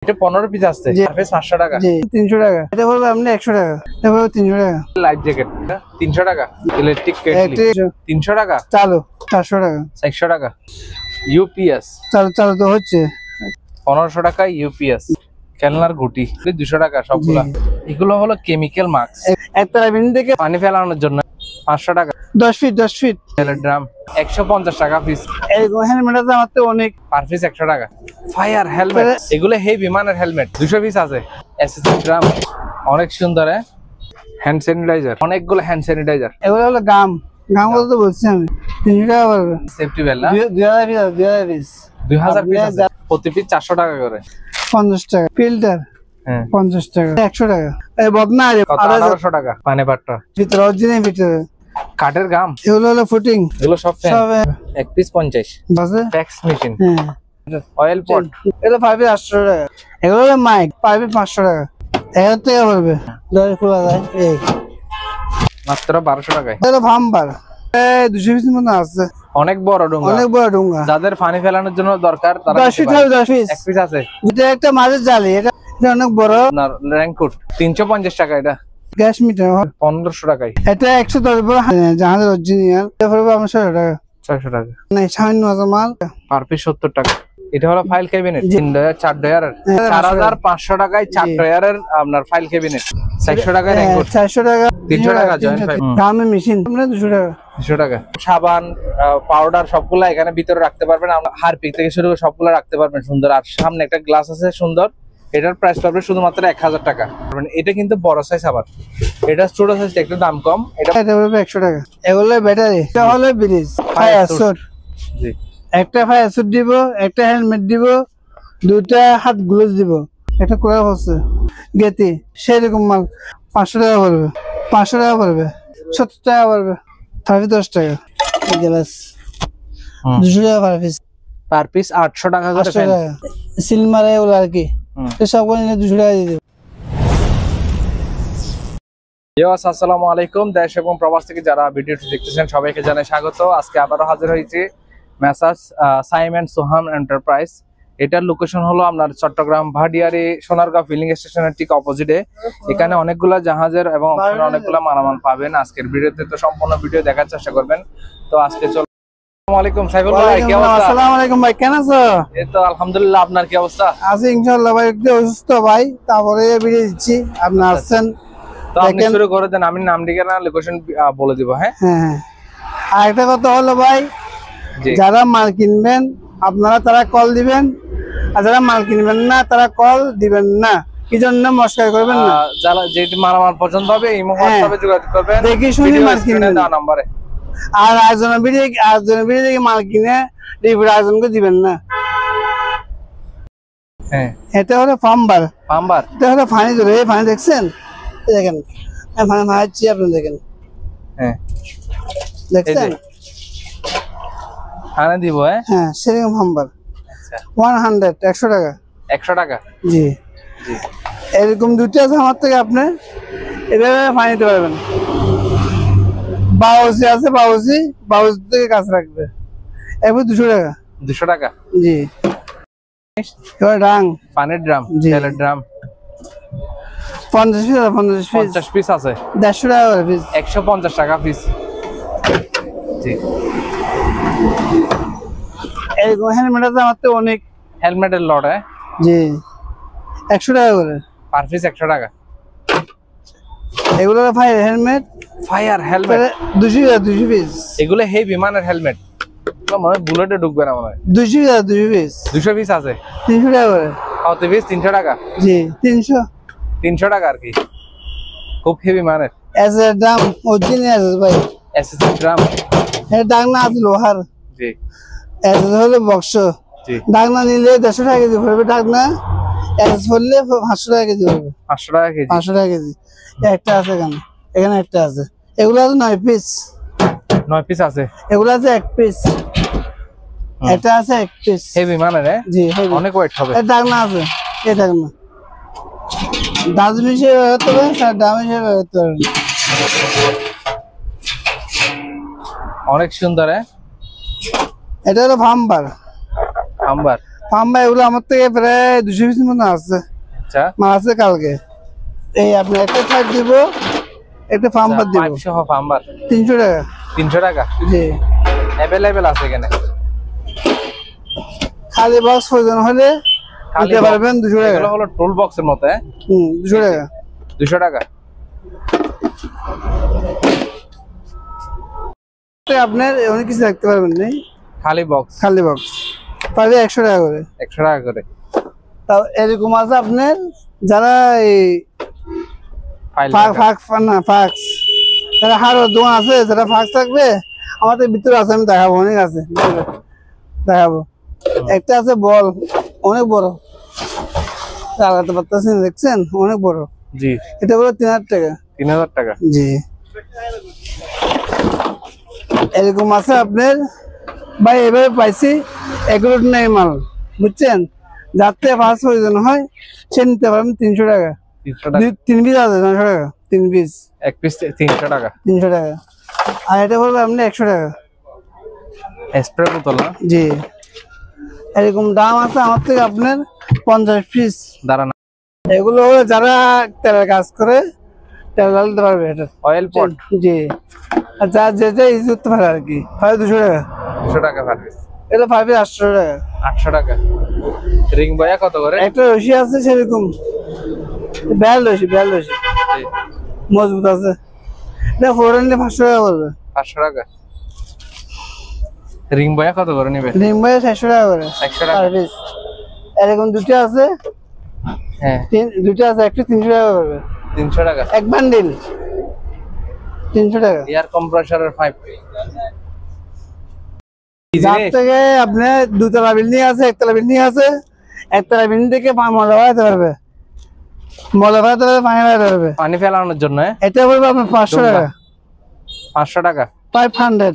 এটা 15 পিস আছে, সারফেস 500 টাকা। জি 300 টাকা। এটা বলবো আপনি 100 টাকা। এটা বলবো 300 টাকা। লাইফ জ্যাকেট 300 টাকা। ইলেকট্রিক কেটলি 300 টাকা। চালু 400 টাকা। 100 টাকা। ইউপিএস চালু তো হচ্ছে 1500 টাকা। ইউপিএস খেলনার গুটি 200 টাকা সবগুলা। এগুলো হলো কেমিক্যাল মাস্ক, একতলা বিল্ডিং থেকে পানি ফেলানোর জন্য 500 টাকা। 10 ফিট তেলের ড্রাম 150 টাকা পিস। এরকম হেলমেট আছে আমার তো অনেক, পার পিস 100 টাকা। ফায়ার হেলমেট, এগুলো হেভি মানের হেলমেট 200 পিস আছে। এসএসএস ড্রাম অনেক সুন্দর। হ্যান্ড স্যানিটাইজার, অনেকগুলো হ্যান্ড স্যানিটাইজার। এগুলো হলো গাম কত তো বলছি আমি 300 টাকা পড়বে। সেফটি বেল না 2000 পিস 2000 পিস আছে, প্রতি পিস 400 টাকা করে। 50 টাকা ফিল্টার, 50 টাকা 100 টাকা। এই বদনা 1800 টাকা। পানি পাট্টা ভিতরে অরিজিনাল ভিতরে কাঠের গাম, এগুলো হলো ফুটিং, এগুলো সব এক পিস 50 বাজে ফ্যাক্স মেশিন। অয়েল পট এগুলো 800 টাকা। এগুলো হলো মাইক 500 টাকা। 1000 টাকা পড়বে। দরে খোলা যায় এই মাত্র 1200 টাকায়। এটা ভাম্বার 200 পিস মতো আছে, অনেক বড় ডোঙ্গা, অনেক বড় ডোঙ্গা। যাদের পানি ফেলানোর জন্য দরকার তারা 10 পিস 10 পিস এক পিস আছে। এটা একটা মাঝের জালি, এটা অনেক বড়। আপনার র্যাঙ্কুট 350 টাকা। এটা গ্যাস মিটার 1500 টাকায়। এটা 110 বড় জাহাজের অরিজিনাল, এটা পড়বে 600 টাকা। 600 টাকা। না সামান্য মাল পার পিস 70 টাকা। এটা হলো ফাইল ক্যাবিনেট 3 ডয়ার 4 ডয়ারের 4500 টাকায় 4 ডয়ারের আপনার ফাইল ক্যাবিনেট। 400 টাকা র্যাঙ্কুট, 400 টাকা। 300 টাকা জয়েন্ট ফাইল। দামি মেশিন আমরা 200 টাকা। 200 টাকা। সাবান পাউডার সবগুলা এখানে ভিতরে রাখতে পারবেন। হারপিক থেকে শুরু করে সবগুলা রাখতে পারবেন সুন্দর। আর সামনে একটা গ্লাস আছে সুন্দর, এটার প্রাইস পাবে শুধুমাত্র 1000 টাকা। এটা কিন্তু বড় সাইজ, আবার এটা ছোট সাইজ একটু দাম কম। এটা পড়বে 100 টাকা। এগুলো ব্যাটারি, এটা হলো ব্রিজ ফায়ার স্যুট। জি একটা ফায়ার স্যুট দিব, একটা হেলমেট দিব, দুটা হাত গ্লোভস দিব, একটা কোয়া হচ্ছে গেতি সেরকম মাল 500 টাকা পড়বে। 500 টাকা পড়বে। 70 টাকা পড়বে। 10 টাকা গ্লাস 200 টাকা পার পিস 800 টাকা করে। সিল মারে ওগুলো আর কি, সব নিলে 200 টাকা দিয়ে দেবো। আসসালামু আলাইকুম। দেশ এবং প্রবাস থেকে যারা ভিডিওটি দেখতেছেন সবাইকে জানাই স্বাগত। আজকে আবারও হাজির হয়েছি messrs Saim and Soham enterprise. এটার লোকেশন হলো আপনার চট্টগ্রাম ভাটিয়ারি সোনারগাঁও ফিলিং স্টেশনের ঠিক অপোজিটে। এখানে অনেকগুলা জাহাজের এবং অনেকগুলা মালামাল পাবেন। আজকের ভিডিওতে তো সম্পূর্ণ ভিডিও দেখার চেষ্টা করবেন। তো আজকে আসসালামু আলাইকুম সাইফুল ভাই, কি অবস্থা? আসসালামু আলাইকুম ভাই, কেমন আছো? এই তো আলহামদুলিল্লাহ, আপনার কি অবস্থা? আছি ইনশাআল্লাহ ভাই, একটু অসুস্থ ভাই, তারপরে ভিডিও দিচ্ছি। আপনি আসছেন তো আপনি শুরু করে দেন, আমি নাম ঠিকানা লোকেশন বলে দিব। হ্যাঁ হ্যাঁ। আর একটা কথা হলো ভাই, যারা মাল কিনবেন আপনারা তারা কল দিবেন, আর যারা মাল কিনবেন না তারা কল দিবেন না। কি জন্য মস্কারি করবেন না। যারা যেটি মালামাল পছন্দ হবে এই হোয়াটসঅ্যাপে যোগাযোগ করবেন, দেখি শুনি মাল কিনবেন দেওয়া নম্বরে। আর আরেকজনের ভিডিও দেখে মাল কিনে রিভিউ আরেকজনকে দিবেন না। হ্যাঁ, এটা হলো ফাম্বার। এটা হলো ফানি ধরে, এই ফানি দেখছেন? দেখেন ফানি মারছি, আপনি দেখেন। হ্যাঁ দেখছেন? ফানি দিব। হ্যাঁ সেরকম ফাম্বার 100 টাকা। 100 টাকা। জি জি। এরকম দুটো আছে আমার থেকে, আপনি এভাবে ফানি দিতে পারবেন। বাউজি আছে, বাউজি থেকে কাজ রাখবে। এবার 200 টাকা। 200 টাকা। জি। এবার ড্রাম, পানির ড্রাম, তেলের ড্রাম 50 পিস আছে। 150 টাকা করে পিস। 150 টাকা পিস। জি। এরকম হেলমেট আছে আমার তো অনেক। হেলমেটের লট। জি 100 টাকা করে। পার পিস 100 টাকা। এগুলো ফায়ার হেলমেট, 200 পিস। এগুলো হেভি মানের হেলমেট, মানে বুলেটে ঢুকবে না মনে হয়। 200 পিস। 200 পিস আছে। 300 টাকা করে। কত পিস? 300 টাকা। জি 300 টাকা আর কি, খুব হেভি মানের। এসএস ড্রাম অরিজিনাল আছে ভাই। এসএস ড্রাম, এর ডাকনা আছে লোহার। জি। এসএস হলো বক্স। জি। ডাকনা নিলে 150 টাকা কেজি পড়বে। ডাকনা এসএস পড়লে 500 টাকা কেজি পড়বে। 500 টাকা কেজি। 500 টাকা কেজি। একটা আছে এখানে একটা আছে। এগুলো আছে 9 পিস। 9 পিস আছে। এগুলো আছে 1 পিস। এটা আছে 1 পিস। হেভি মানের। জি হেভি, অনেক ওয়েট হবে। এর ডাকনা আছে, এই ডাকনা দাঁত মিশিয়ে ব্যবহার করবে, তার দাম হিসেবে ব্যবহার করবে। অনেক সুন্দর। এটা হলো ফাম্বার। পাম্বা এগুলো আমার থেকে প্রায় 200 পিস মতো আছে। আচ্ছা, মাল আছে কালকে। এই আপনি একটা পাইপ দিব, একটা পাম্বার দিব, পাইপ সহ পাম্বার 300 টাকা। 300 টাকা। জি, अवेलेबल আছে এখানে। খালি বক্স প্রয়োজন হলে নিতে পারবেন 200 টাকা। এগুলো হলো টুল বক্সের মতো। 200 টাকা। 200 টাকা। আপনার অনেক কিছু রাখতে পারবেন না, খালি বক্স। খালি বক্স পাবে 100 টাকা করে। 100 টাকা করে। তাও এরকম আছে আপনার যারা এই ফাইল ফাক্স যারা হারো দোকান আছে, যারা ফাক্স থাকবে আমাদের ভিতরে আছে, আমি দেখাবো, অনেক আছে দেখাবো। একটা আছে বল, অনেক বড়, লাগাতে পারতেছেন, দেখছেন অনেক বড়। জি, এটা হলো 3000 টাকা। 3000 টাকা। জি, এরকম আছে আপনার ভাই, এভাবে পাইছি এগুলো নেই মাল, বুঝছেন? যাতে পাঁচ প্রয়োজন হয় সে নিতে পারবেন 300 টাকা। 300 টাকা। 3 পিস আছে 900 টাকা, 3 পিস এক পিস 300 টাকা। 300 টাকা। আর এটা বলবো আপনি 100 টাকা। স্প্রে বোতল না? জি, এরকম দাম আছে আমার থেকে আপনার 50 পিস। দাঁড়ান, এগুলো হলো যারা তেলের কাজ করে তেল ঢালতে পারবে, এটা অয়েল পট। জি, আর যা যে ইউজ করতে পারে আর কি। 200 টাকা। 200 টাকা পার পিস। এটা 5 পিস 800 টাকা। 800 টাকা। রিং বয়া কত করে? একটা রশি আছে সেরকম, বেল রশি জি, মজবুত আছে, এটা 500 টাকা পড়বে। 500 টাকা। রিং বয়া কত করে নেবে? রিং ভাই 600 টাকা করে। 100 টাকা। Per piece. এরকম দুটো আছে, হ্যাঁ, দুটো আছে, একটা 300 টাকা পড়বে। 300 টাকা। এক বান্ডিল 300 টাকা। এয়ার কম্প্রেসরের পাইপ। যার থেকে আপনি দুতলা বিল্ডিং আছে, একতলা বিল্ডিং আছে, একতলা বিল্ডিং থেকে মজা বাড়াতে পারবে, মজা বাড়াতে পারবে, পানি বাড়াতে পারবে। পানি ফেলানোর জন্য এটা বলবো আপনার 500 টাকা। 500 টাকা। 500।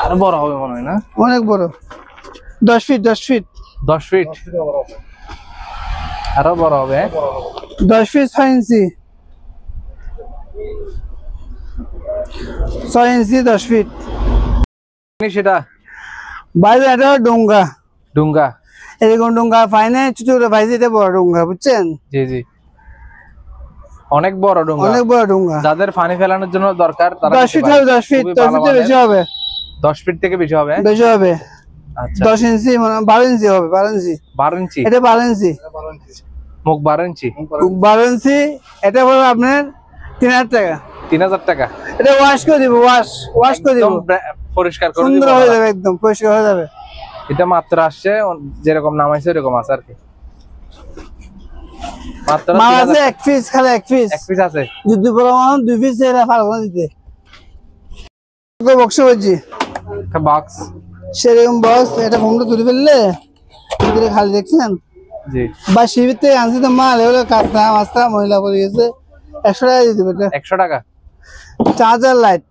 আরো বড় হবে মনে হয় না? অনেক বড়, 10 ফিট 10 ফিট 10 ফিট। আরো বড় হবে। 10 ফিট 6 ইঞ্চি, 6 ইঞ্চি 10 ফিট। সেটা বাইরে এটা ডোঙ্গা, ডুঙ্গা। এরকম ডোঙ্গা পাইনে ছোট ছোট পাইছে, এটা বড় ডোঙ্গা, বুঝছেন? জি জি, অনেক বড় ডুঙ্গা। অনেক বড় ডোঙ্গা। যাদের পানি ফেলানোর জন্য দরকার তারা 10 ফিট হবে, 10 ফিট 10 ফিটের বেশি হবে। 10 ফিট থেকে বেশি হবে। বেশি হবে। আচ্ছা, 10 ইঞ্চি মানে 12 ইঞ্চি হবে, 12 ইঞ্চি। 12 ইঞ্চি। এটা 12 ইঞ্চি, মুখ 12 ইঞ্চি। 12 ইঞ্চি। এটা বলবো আপনার 3000 টাকা। 3000 টাকা। এটা ওয়াশ করে দিব, ওয়াশ করে দিব, একদম পরিষ্কার করে সুন্দর দিব। হয়ে যাবে, একদম পরিষ্কার হয়ে যাবে। এটা মাত্র আসছে, যেরকম নামাইছে এরকম আছে আর কি। মাত্র মাল আছে 1 পিস, খালি 1 পিস। 1 পিস আছে। যদি বড় মাল 2 পিস এরা পারবো না দিতে। বক্স বলছি, একটা বক্স। সেরকম বক্স। এটা ফোনটা তুলে ফেললে ভিতরে খালি, দেখছেন? জি, বা শিবির থেকে আনছি তো মাল, এগুলো কাঁচা মাছটা মহিলা পরে গেছে। 100 টাকা দিয়ে দেবে। 100 টাকা। চার্জার লাইট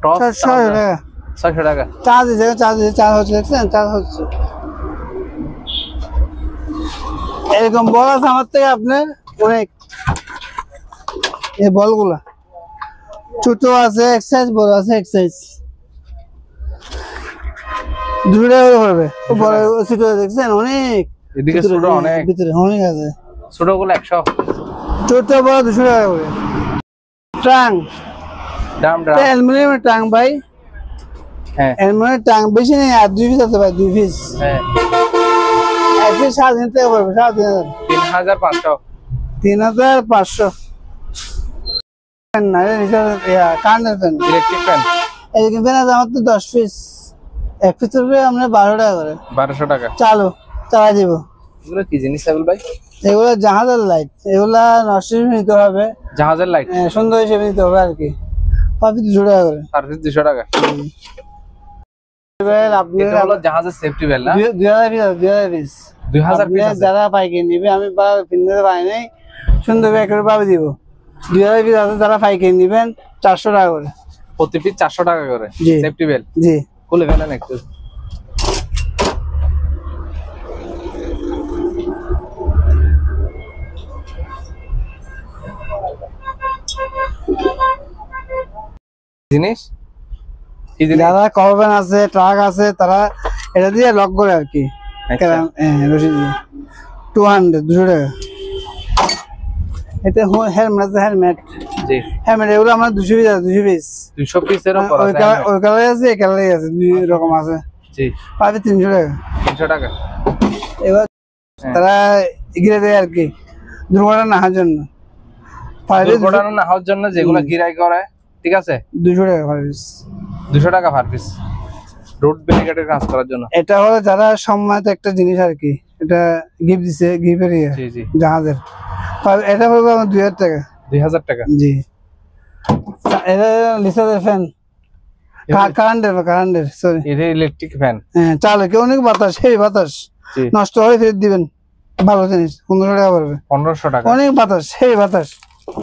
টস 600 টাকা। 600 টাকা। চার্জ দিচ্ছে, চার্জ হচ্ছে, দেখছেন? চার্জ হচ্ছে। এরকম বল আছে আমার থেকে আপনার অনেক। এই বলগুলা ছোট আছে এক সাইজ, বড় আছে এক সাইজ। 200 টাকা করে পড়বে। বড় ছোট দেখছেন অনেক, এদিকে ছোট অনেক, ভিতরে অনেক আছে। ছোটগুলো 100। ছোট বড় 200 টাকা করে। ট্রাং, দাম অ্যালুমিনিয়ামের ট্রাং ভাই। হ্যাঁ অ্যালুমিনিয়ামের ট্রাং বেশি নেই, আর 2 পিস আছে ভাই, 2 পিস। হ্যাঁ, 1 পিস 3,000 টাকা পড়বে, 3,000। 3500। 3,500। না, কারেন্টের ফ্যান, ইলেকট্রিক ফ্যান। এরকম ফ্যান আছে আমার তো 10 পিস। 1 পিস পড়বে আমরা 12 টাকা করে। 1200 টাকা। চালাই দিব। এগুলো কি জিনিস সাবিল ভাই? এগুলো জাহাজের লাইট, এগুলা নষ্ট নিতে হবে, জাহাজের লাইট। সুন্দর হিসেবে নিতে হবে আর কি। 200 টাকা করে। সার্ভিস 200 টাকা। আপনি এটা হলো জাহাজের সেফটি বেল না? 2000 পিস, 2000 পিস। 2000 পিস আছে। যারা পাইকারি নিবে, আমি কিনতে পাই নাই, সুন্দর করে পাবে দিব। 2000 পিস আছে, যারা পাইকারি নিবেন 400 টাকা করে। প্রতি পিস 400 টাকা করে। জি। Safety bell. জি, খুলে ফেলেন একটু। জিনিস যারা করবেন আছে, ট্রাক আছে, তারা এটা দিয়ে লক করে আর কি। আচ্ছা রশি দিয়ে 200 200 টাকা। এটা হেলমেট আছে, হেলমেট জি হেলমেট এগুলো আমার 200 পিস আছে, 200 পিস 200 পিসের উপর ওই আছে কালার, ওই কালার আছে, এই কালার আছে, দুই রকম আছে, জি পাবে 300 টাকা। 300 টাকা। এবার তারা এগিয়ে দেয় আর কি দুর্ঘটনা না হওয়ার জন্য, পাবে দুর্ঘটনা না হওয়ার জন্য যেগুলো গিরাই করে, ঠিক আছে 200 টাকা পার পিস। 200 টাকা পার পিস রুট ব্যারিকেডের কাজ করার জন্য। এটা হলো যারা সম্মানিত একটা জিনিস আর কি, এটা গিফট দিছে, গিফটের জি জি জাহাজের, এটা পড়বে আমার 2000 টাকা। 2000 টাকা। জি এটা লিসাদের ফ্যান, কারেন্টের সরি, এটা ইলেকট্রিক ফ্যান। হ্যাঁ চালে কেউ অনেক বাতাস, সেই বাতাস জি নষ্ট হয়ে ফেরত দিবেন, ভালো জিনিস 1500 টাকা পড়বে। 1500 টাকা। অনেক বাতাস, সেই বাতাস।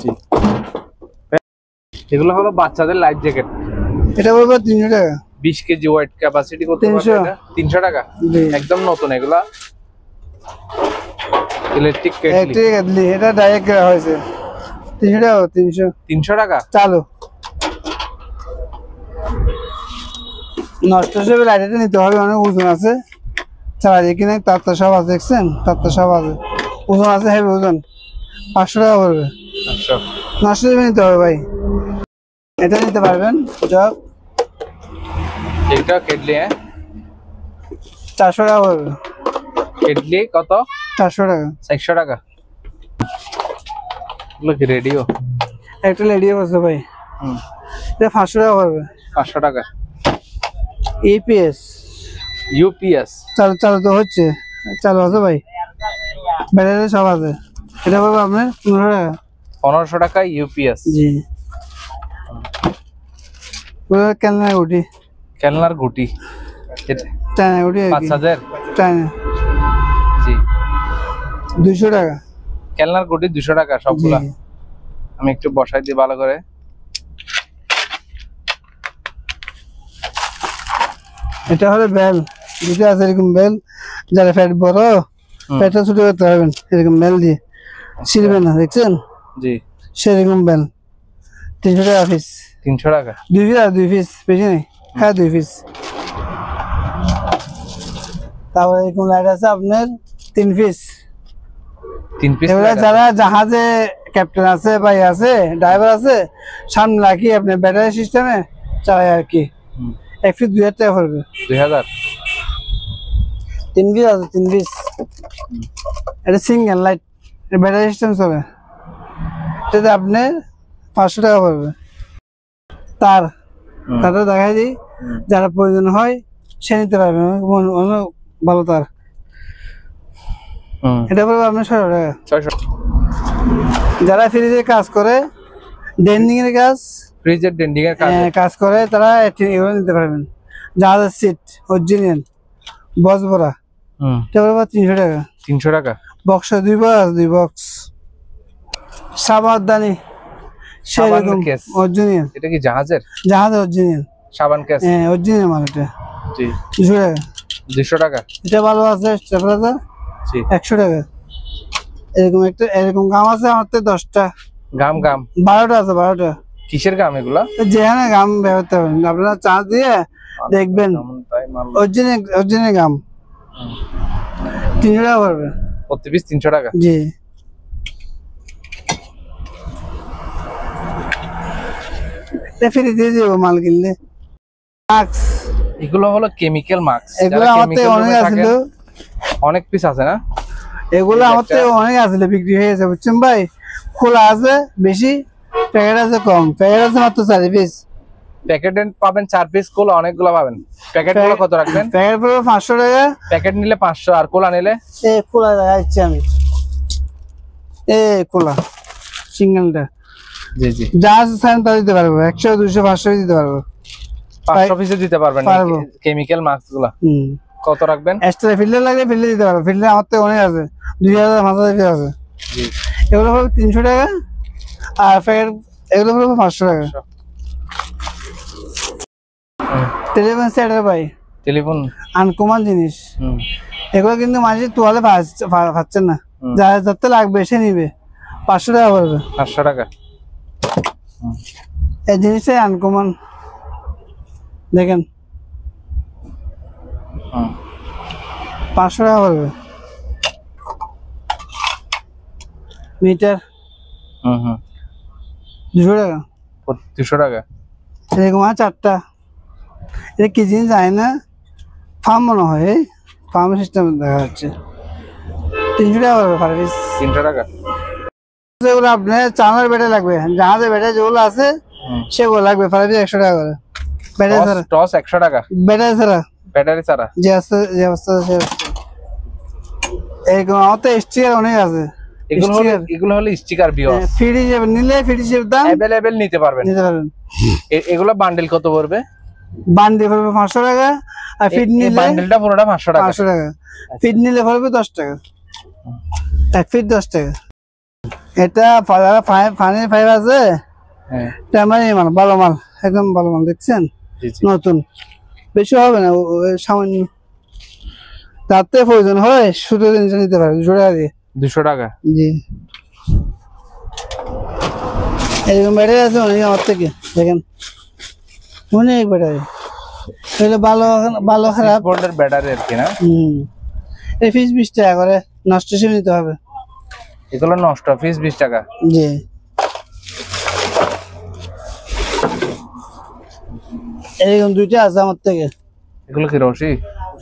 জি এগুলো হলো বাচ্চাদের লাইফ জ্যাকেট, এটা পড়বে 300 টাকা। 20 কেজি ওয়েট ক্যাপাসিটি করতে পারবে 300 এটা। 300 টাকা জি একদম নতুন এগুলা ইলেকট্রিক কেটলি। ঠিক আছে, এটা ডাইরেক্ট করা হয়েছে 300 টাকা। 300 টাকা চালু নষ্ট হিসেবে লাইটারটা নিতে হবে, অনেক ওজন আছে, চালাই কিনে তার সব আছে, দেখছেন তার সব আছে, ওজন আছে, হেভি ওজন, 500 টাকা পড়বে। আচ্ছা নষ্ট হিসেবে নিতে হবে ভাই, এটা নিতে পারবেন জগ, এটা কেটলি 400 টাকা পড়বে। কেটলি কত? 400 টাকা। 400 টাকা। এগুলো কি রেডিও? একটা লেডিও আছে ভাই, এটা 500 টাকা পড়বে। 500 টাকা। ইপিএস ইউপিএস চালু চালু তো হচ্ছে, চালু আছে ভাই, ব্যাটারি সব আছে, এটা পড়বে আপনার 1500 টাকা। 1500 টাকা ইউপিএস। জি কেন উঠি খেলনার গুটি টানা উঠি বাচ্চাদের। টানা জি 200 টাকা। খেলনার গুটি 200 টাকা সবগুলা। জি। আমি একটু বসাই দিই ভালো করে। এটা হলো বেল, দুটো আছে এরকম বেল, যারা ফ্যাট বড়, ফ্যাটটা ছোট করতে পারবেন এরকম বেল দিয়ে, ছিড়বেন না, দেখছেন জি সেরকম বেল 300 টাকা পিস। 300 টাকা। 2 পিস আর 2 পিস বেশি নেই, হ্যাঁ 2 পিস। তারপরে এরকম লাইট আছে আপনার 3 পিস। 3 পিস এবারে যারা জাহাজে ক্যাপ্টেন আছে, ভাই আছে, ড্রাইভার আছে, সামনে রাখি আপনার ব্যাটারি সিস্টেমে চালায় আর কি, 1 পিস 2000 টাকা পড়বে। 2000। 3 পিস আছে, 3 পিস। এটা সিঙ্গেল লাইট, ব্যাটারি সিস্টেম চলে, এটাতে আপনার 500 টাকা পড়বে। তারটা দেখাই দিই, যারা প্রয়োজন হয় সে নিতে পারবে, অনেক ভালো তার। এটা পড়বে আপনার 600 টাকা। 600। যারা ফ্রিজে কাজ করে, ডেন্ডিং এর কাজ, ফ্রিজের ডেন্ডিং এর কাজ। কাজ করে, তারা এগুলো নিতে পারবেন। জাহাজের সিট অরিজিনাল বক্স ভরা, এটা পড়বে 300 টাকা। 300 টাকা। Box 2 box, 2 box. সাবানদানি সেরকম কেস অরিজিনাল, এটা কি জাহাজের? জাহাজের অরিজিনাল সাবান কেস। হ্যাঁ অরিজিনাল মাল এটা। জি 200 টাকা। 200 টাকা। এটা ভালো আছে, স্টেপলার জি 100 টাকা। এরকম গাম আছে আমার তো 10টা, গাম 12টা আছে, 12টা। কিসের গাম এগুলা? যেখানে গাম ব্যবহার করবেন আপনারা চার্জ দিয়ে দেখবেন, অরিজিনাল গাম 300 টাকা পড়বে প্রতি পিস। 300 টাকা। জি ফ্রি দিয়ে দেবো মাল কিনলে। মাস্ক এগুলো হলো কেমিক্যাল মাস্ক, এগুলো আমার থেকে অনেক আসছিল, অনেক পিস আছে না? এগুলো আমার থেকে অনেক আসলে বিক্রি হয়ে গেছে, বুঝছেন ভাই। খোলা আছে বেশি, প্যাকেট আছে কম, প্যাকেট আছে মাত্র 4 পিস। প্যাকেট পাবেন 4 পিস, কোলা অনেকগুলো পাবেন। প্যাকেট গুলো কত রাখবেন? প্যাকেট পড়বে 500 টাকা। প্যাকেট নিলে 500, আর কোলা নিলে? এই কোলা দেখাচ্ছি আমি, এই কোলা সিঙ্গেলটা। জি জি যা চান তা দিতে পারবো, 100 200 500 দিতে পারবো, 500 পিসে দিতে পারবেন পারবো। কেমিক্যাল মাস্ক গুলা কত রাখবেন? এক্সট্রা ফিল্টার লাগলে ফিল্টার দিতে পারবো, ফিল্টার আমার তো অনেক আছে, 2000 5000 পিস আছে। জি এগুলো পড়বে 300 টাকা, আর প্যাকেট এগুলো পড়বে 500 টাকা। টেলিফোন সেট ভাই, টেলিফোন আনকমন জিনিস, এগুলো কিন্তু মাঝে তোয়ালে পাচ্ছেন না, যাতে লাগবে সে নিবে, 500 টাকা পড়বে। 500 টাকা। এই জিনিসটাই আনকমন, দেখেন 500 টাকা পড়বে মিটার। 200 টাকা। 200 টাকা। এরকম আছে 4টা। এটা কি জিনিস যায় না, ফার্ম মনে হয়, ফার্ম সিস্টেম দেখা যাচ্ছে। 300 টাকা পড়বে পার পিস। 300 টাকা। যেগুলো আপনার চানার বেটে লাগবে, জাহাজের বেটে যেগুলো আছে সেগুলো লাগবে পার পিস 100 টাকা করে। ব্যাটারি ছাড়া। টস 100 টাকা। ব্যাটারি ছাড়া। ব্যাটারি ছাড়া। যে অবস্থা সে এরকম আমার তো স্টিকার অনেক আছে। এগুলো হলো স্টিকার ভিউয়ার্স। ফ্রি হিসেবে নিলে ফ্রি হিসেবে দাম अवेलेबल নিতে পারবেন। এগুলো বান্ডেল কত পড়বে? বান্ডেল পড়বে 500 টাকা, আর ফিট নিলে বান্ডেলটা পুরোটা 500 টাকা। 500 টাকা। ফিট নিলে পড়বে 10 টাকা। 1 ফিট 10 টাকা। এটা ফাইভ আছে। হ্যাঁ, টেমারি মাল, ভালো মাল, একদম ভালো মাল। দেখছেন নতুন, বেশি হবে না, সামান্য। রাতে প্রয়োজন হয় শুধু জিনিস নিতে পারবে 200 টাকা দিয়ে। 200 টাকা। জি, এরকম ব্যাটারি আছে অনেক আমার থেকে, দেখেন অনেক ব্যাটারি। এগুলো ভালো ভালো খারাপ বোর্ডের ব্যাটারি আর কি না? এই ফিস 20 টাকা করে, নষ্ট হিসেবে নিতে হবে। এগুলো নষ্ট, ফিস 20 টাকা। জি, এরকম 2টা আছে আমার থেকে। এগুলো কি রশি?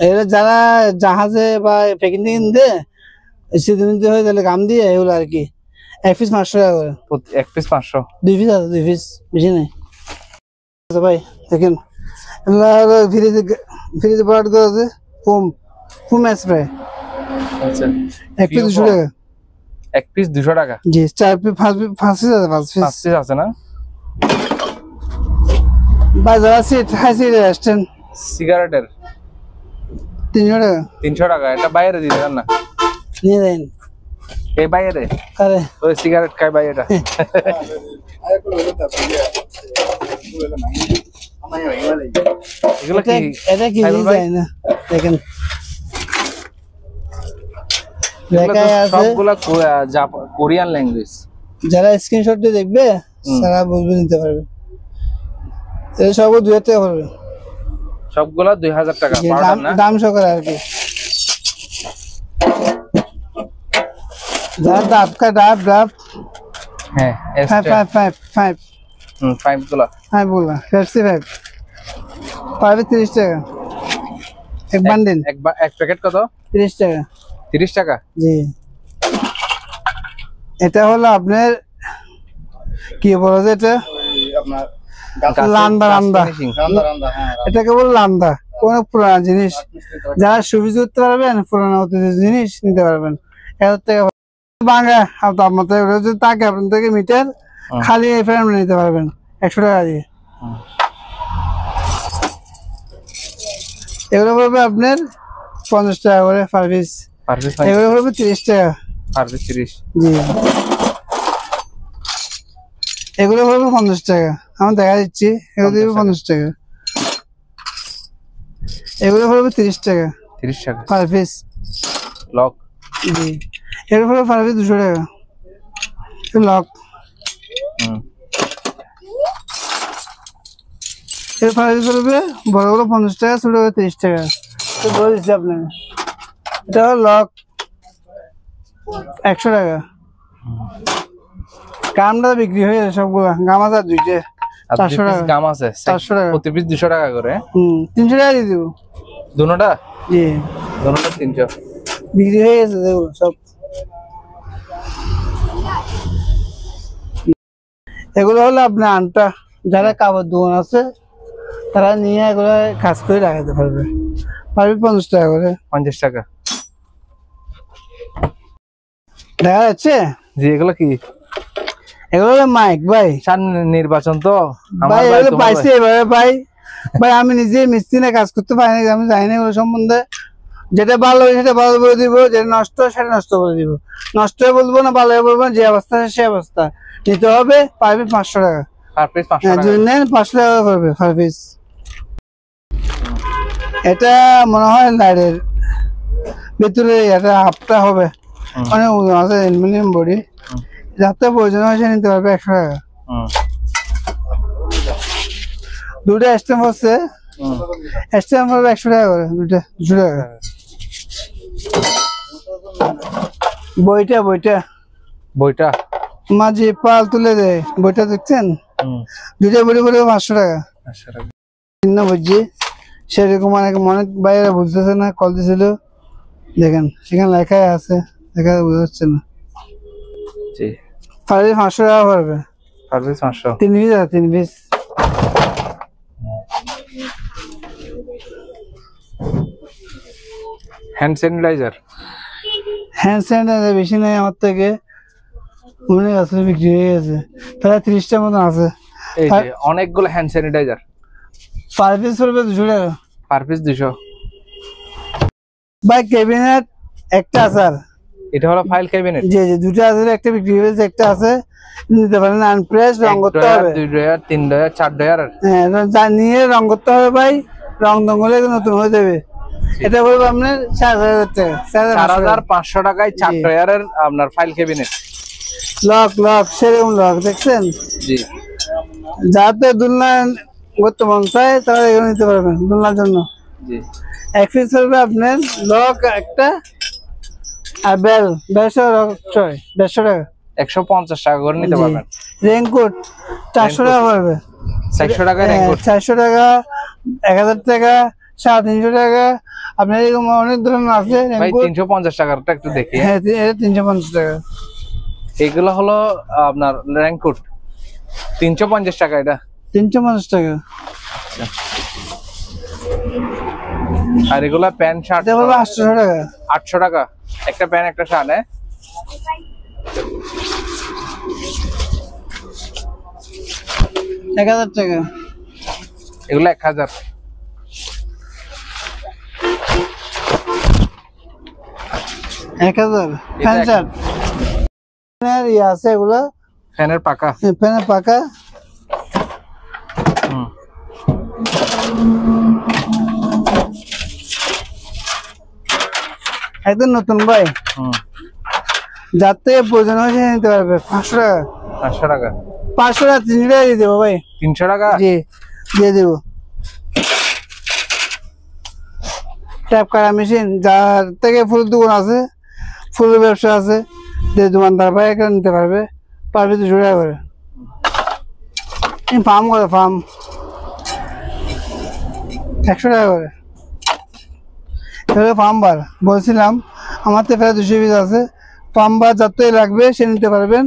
এগুলো যারা জাহাজে বা প্যাকিং দিয়ে সেদিন হয় তাহলে গাম দিয়ে এগুলো আর কি। 1 পিস 500 টাকা করে। 1 পিস 500। 2 পিস আছে, 2 পিস, বেশি নেই। আচ্ছা ভাই দেখেন, ফ্রিজে বরাদ করা আছে ফুম স্প্রে। আচ্ছা, 1 পিস 200 টাকা। 1 পিস 200 টাকা। জি, 4 পিস 5 পিস আছে, 5 পিস। 5 পিস আছে না? বাজার আছে হাসি রেস্টুরেন্ট সিগারেটের 300 টাকা। 300 টাকা। এটা বাইরে দিয়ে দেন না? নিয়ে দেন। এই বাইরে কারে ওই সিগারেট খায় বাইরেটা। এগুলো কি? এটা কি যায় না, দেখেন লেখা আছে। সবগুলা কোরিয়ান ল্যাঙ্গুয়েজ। যারা স্ক্রিনশট দিয়ে দেখবে তারা বুঝবে, নিতে পারবে। এই সব 2000 টাকা পড়বে সবগুলা 2000 টাকা পাউডার না? দাম সহকারে আর কি। যারা ডাব হ্যাঁ, 5 গুলা। 5 বলা 55 পারবে 30 টাকা এক বান্ডেল। এক প্যাকেট কত? 30 টাকা। 30 টাকা। জি, এটা হলো আপনার কি বলা যায়, এটা আপনার লান্দা। এটা কেবল লান্দা, কোন পুরানা জিনিস যারা সুবিধা করতে পারবেন, পুরানো জিনিস নিতে পারবেন। 1000 টাকা বাংলা তাপমাত্রা তাকে আপনার থেকে মিটার খালি ফ্রেম নিতে পারবেন 100 টাকা দিয়ে। এগুলো পড়বে আপনার 50 টাকা করে পার পিস। এগুলো পড়বে 30 টাকা পার পিস। 30। জি, এগুলো পড়বে 50 টাকা। আমি দেখা দিচ্ছি, এগুলো দিবে 50 টাকা। এগুলো পড়বে 30 টাকা। 30 টাকা পার পিস লক। জি, এর পরে পার পিস 200 টাকা লক। এর পার পিস পড়বে বড়গুলো 50 টাকা, ছোটগুলো 30 টাকা। তো বলে দিচ্ছি আপনাকে, এটা হলো লক 100 টাকা। গামটা বিক্রি হয়ে যায় সবগুলো। গাম আছে 2টে 400 টাকা। গাম আছে 400 টাকা। প্রতি পিস 200 টাকা করে। 300 টাকা দিয়ে দেবো দুটোটা। জি, দুটোটা 300 বিক্রি হয়ে গেছে দেখো সব। এগুলো হলো আপনার আনটা, যারা কাপড় দোকান আছে তারা নিয়ে এগুলো কাজ করে রাখাতে পারবে। 50 টাকা করে। 50 টাকা। দেখা যাচ্ছে? জি, এগুলো কি? এগুলো মাইক ভাই, সামনে নির্বাচন তো ভাই এগুলো পাইছি এভাবে ভাই আমি নিজে মিস্ত্রি না, কাজ করতে পারি না, আমি জানি না এগুলো সম্বন্ধে। যেটা ভালো সেটা ভালো করে দিব, যেটা নষ্ট সেটা নষ্ট করে দিব। নষ্ট হয়ে বলবো না, ভালো হয়ে বলবো না, যে অবস্থা সে অবস্থা নিতে হবে। পার পিস 500 টাকা। পার পিস 500 টাকা। যদি নেন 500 টাকা পড়বে পার পিস। এটা মনে হয় লাইটের ভিতরে এটা হাফটা হবে, অনেক আছে অ্যালুমিনিয়াম বডি। যাতে প্রয়োজন হয় সে নিতে পারবে 100 টাকা। দুটো স্ট্যাম্প হচ্ছে, স্ট্যাম্প হবে 100 টাকা করে, দুটো 200 টাকা। বইটা বইটা বইটা মাঝে পাল তুলে দেয়, বইটা দেখছেন? দুইটা বই করে 500 টাকা। ভিন্ন বুঝছি সেরকম অনেক বাইরে বুঝতেছে না, কল দিছিল, দেখেন সেখানে লেখাই আছে, লেখা বোঝা যাচ্ছে না। জি, 500 টাকা পড়বে। 500 3 পিস আছে, 3 piece. Hand sanitizer. Hand sanitizer বেশি নেই আমার থেকে, অনেক আছে, বিক্রি হয়ে গেছে, প্রায় 30টার মতো আছে। এই যে অনেকগুলো হ্যান্ড স্যানিটাইজার। পার পিস পড়বে 200 টাকা। Per piece 200। ভাই ক্যাবিনেট একটা আছে, এটা হলো ফাইল ক্যাবিনেট। জি জি, দুটো আছে, একটা বিক্রি হয়েছে, একটা আছে, নিতে পারেন। আনপ্রেস রং করতে হবে, 2 ডয়ার 3 ডয়ার 4 ডয়ার। হ্যাঁ, যা নিয়ে রং করতে হবে ভাই, রং দঙ্গলে নতুন হয়ে যাবে। এটা বলবো আপনার 4000 টাকা। 4500 টাকায় 4 ডয়ারের আপনার ফাইল ক্যাবিনেট। লক লক সেরকম লক দেখছেন? জি, যাতে দুলনা করতে মন চায় তারা এগুলো নিতে পারবেন দুলনার জন্য। জি, এক পিস হবে আপনার লক একটা, আর বেল 150 টাকা। 150 টাকা করে নিতে পারবেন। রেইনকোট 400 টাকা পড়বে। 400 টাকায় রেইনকোট। 400 টাকা, 1000 টাকা, 350 টাকা, আপনার এরকম অনেক ধরনের আছে ভাই। রেইনকোট। 350 টাকারটা একটু দেখি। হ্যাঁ, এটা 350 টাকা। এগুলো হলো আপনার রেইনকোট 350 টাকা। এটা 350 টাকা। আর এগুলা প্যান্ট শার্ট এটা বলবো 800 টাকা। 800 টাকা একটা প্যান্ট একটা শার্ট। 1000 টাকা। এগুলো 1000। 1000 ফ্যান শার্ট। ফ্যানের ইয়ে আছে, এগুলো ফ্যানের পাকা। ফ্যানের পাকা। একদম নতুন ভাই, যাতে প্রয়োজন হয়েছে নিতে পারবে। 500 টাকা। 500 টাকা। 500 টাকা 300 টাকা দিয়ে দেবো ভাই। 300 টাকা। জি, দিয়ে দেবো। ট্যাপ কাটা মেশিন, যার থেকে ফুল দোকান আছে, ফুলের ব্যবসা আছে, যে দোকানদার ভাই এখানে নিতে পারবে। পারবে 200 টাকা করে। ফার্ম করে, ফার্ম 100 টাকা করে। ফার্ম বার বলছিলাম, আমার তো প্রায় 200 পিস আছে। ফার্ম বার যাতে লাগবে সে নিতে পারবেন,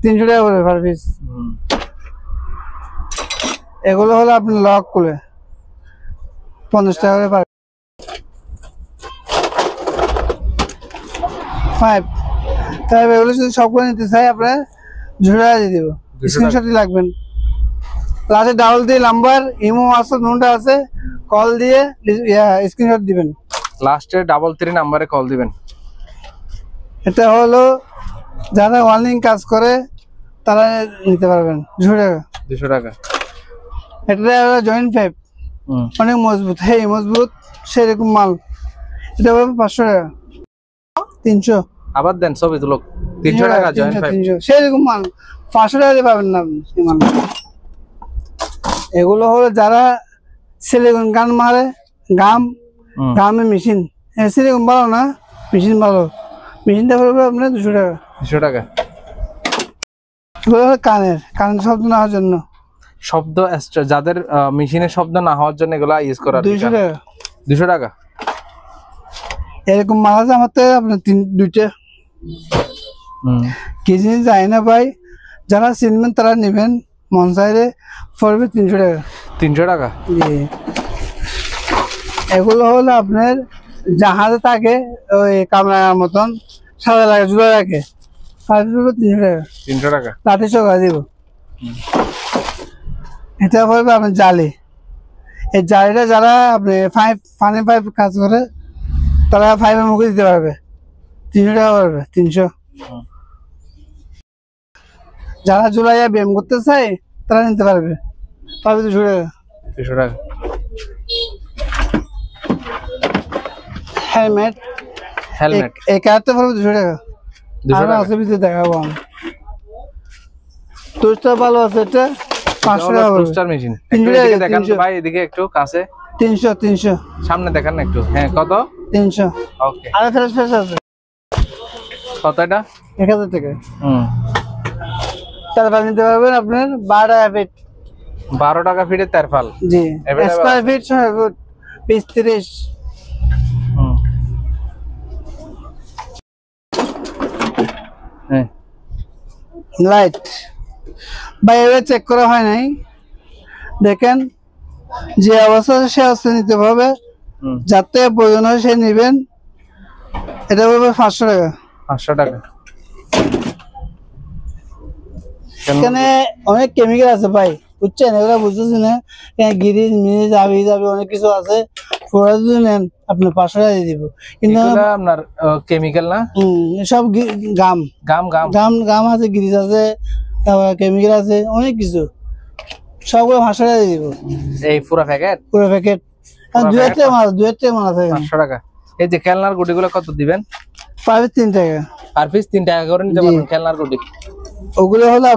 300 টাকা করে পার পিস। এগুলো হলো আপনি লক করে 50 টাকা করে পার। 5 তাই এগুলো যদি সবগুলো নিতে চাই আপনার 200 টাকা দিয়ে দেবো। স্ক্রিনশটই লাগবেন, লাস্টে ডাবল দিয়ে নাম্বার, ইমো আছে, নোটা আছে, কল দিয়ে স্ক্রিনশট দিবেন। লাস্টে 33 নাম্বারে কল দিবেন। এটা হলো যারা ওয়ার্নিং কাজ করে তারা নিতে পারবেন 200 টাকা। 200 টাকা। এটা জয়েন্ট পাইপ, অনেক মজবুত, হেই মজবুত, সেরকম মাল। এটা পাবে 500 টাকা। 300 আবার দেন ছবি তুলো। 300 টাকা জয়েন্ট পাইপ। 300 সেরকম মাল 500 টাকা দিয়ে পাবেন না আপনি এই মাল। এগুলো হলো যারা সিলিকন গান মারে, গামে মেশিন, সিলিকন ভালো না, মেশিন ভালো, মেশিনটা পড়বে আপনার 200 টাকা। 200 টাকা। এগুলো হলো কানের শব্দ না হওয়ার জন্য, শব্দ যাদের মেশিনের শব্দ না হওয়ার জন্য এগুলা ইউজ করা। 200 টাকা। 200 টাকা। এরকম মাল আছে আমার তো আপনার 2টা। কি জিনিস যায় না ভাই, যারা চিনবেন তারা নেবেন, মন চাইলে পড়বে 300 টাকা। 300 টাকা। জি, এগুলো হলো আপনার জাহাজে থাকে ওই কামরাঙার মতন, সাদা লাগে, জুড়ে রাখে, 300 টাকা। 300 টাকা। লাঠি চোখা দিব। এটা পড়বে আপনার জালি। এই জালিটা যারা আপনি ফানি পাইপ কাজ করে তারা 5 মুখে দিতে পারবে, 300 টাকা পড়বে। 300। যারা জুলাইয়া ব্যায়াম করতে চায় তারা নিতে পারবে, 200 টাকা। 200 টাকা। হেলমেট, এই কার্ডটা পড়বে 200 টাকা। 200 টাকা। অসুবিধা দেখাবো আমি। তোরটা ভালো আছে, এটা 500 টাকা পড়বে। Toaster machine. 300 টাকা দেখান ভাই, এদিকে একটু কাছে। 300 সামনে দেখান না একটু। হ্যাঁ, কত? 300 ওকে আর ফ্রেশ আছে কত এটা 1000 টাকা হুম তারপর নিতে পারবেন আপনার 12 টাকা ফিট 12 টাকা ফিটে তেরফাল জি Available square feet 6 foot piece 30 হুম হ্যাঁ লাইট বাইরে চেক করা হয় নাই দেখেন যে অবস্থা সে অবস্থা নিতে হবে হুম যাতে প্রয়োজন হয় সে নেবেন এটা হবে 500 টাকা 500 টাকা এখানে অনেক কেমিক্যাল আছে ভাই বুঝছেন এগুলো বুঝতেছি না এখানে গিরিজ মিরিজ যাবে অনেক কিছু আছে পুরো যদি নেন আপনি 500 টাকা দিয়ে দিব কিন্তু এগুলা আপনার কেমিক্যাল না সব গাম গাম গাম গাম গাম আছে গিরিজ আছে তারপর কেমিক্যাল আছে অনেক কিছু সবগুলো 500 টাকা দিয়ে দিব এই পুরো প্যাকেট পুরো প্যাকেট আর দুয়েতে মাল আছে 500 টাকা এই যে খেলনার গুটিগুলো কত দিবেন পাবে 3 টাকা আর পিস 3 টাকা করে নিতে পারবেন খেলনার গুটি ওগুলো হলো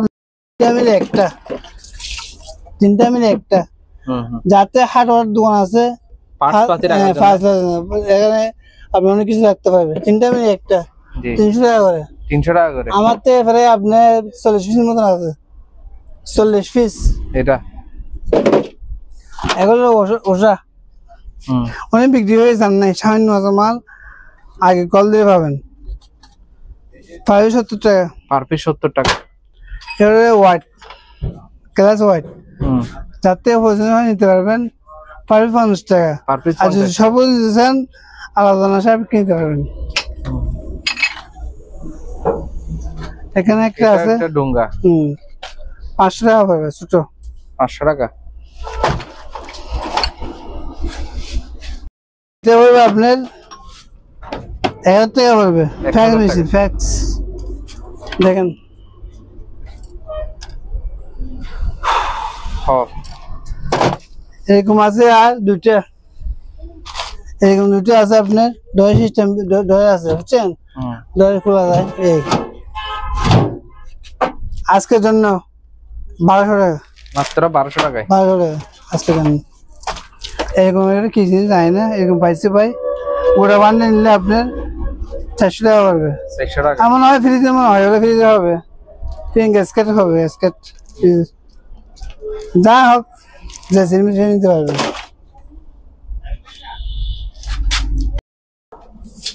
তিনটা মিলে একটা হুম হুম যাতে হার্ডওয়্যার দোকান আছে পাঁচ পাতি রাখার জন্য। এখানে আপনি অনেক কিছু রাখতে পারবেন তিনটা মিলে একটা জি 300 টাকা করে 300 টাকা করে আমার তো এবারে আপনার 40 পিসের মতন আছে 40 পিস এটা এগুলো ওষা হুম অনেক বিক্রি হয়ে যান নাই সামান্য মাল আগে কল দিয়ে পাবেন 570 টাকা পার পিস 70 টাকা এবারে হোয়াইট ক্লাস হোয়াইট হুম যাতে প্রয়োজন হয় নিতে পারবেন 50 টাকা পার পিস আর যদি সবুজ দিচ্ছেন আলাদা না সাহেব কিনতে পারবেন এখানে একটা আছে একটা ডুঙ্গা 500 টাকা পড়বে ছোট 500 টাকা এটা পড়বে আপনার 1000 টাকা পড়বে 1000 ফ্যাক্স টাকা। মেশিন ফ্যাক্স দেখেন হ্যাঁ এরকম আছে আর দুইটা এরকম দুইটা আছে আপনার ডয় সিস্টেম ডয় আছে বুঝছেন হুম ডয় খোলা যায় এই আজকের জন্য 1200 টাকা মাত্র 1200 টাকায় 1200 টাকা আজকের জন্য এরকম একটা কি জিনিস যায় না এরকম পাইছে ভাই ওটা বানিয়ে নিলে আপনার 400 টাকা পড়বে 600 টাকা এমন হয় ফ্রিজে মনে হয় ওটা ফ্রিজে হবে পিঙ্ক স্কেট হবে স্কেট যা হোক যে সিনেমা নিতে পারবে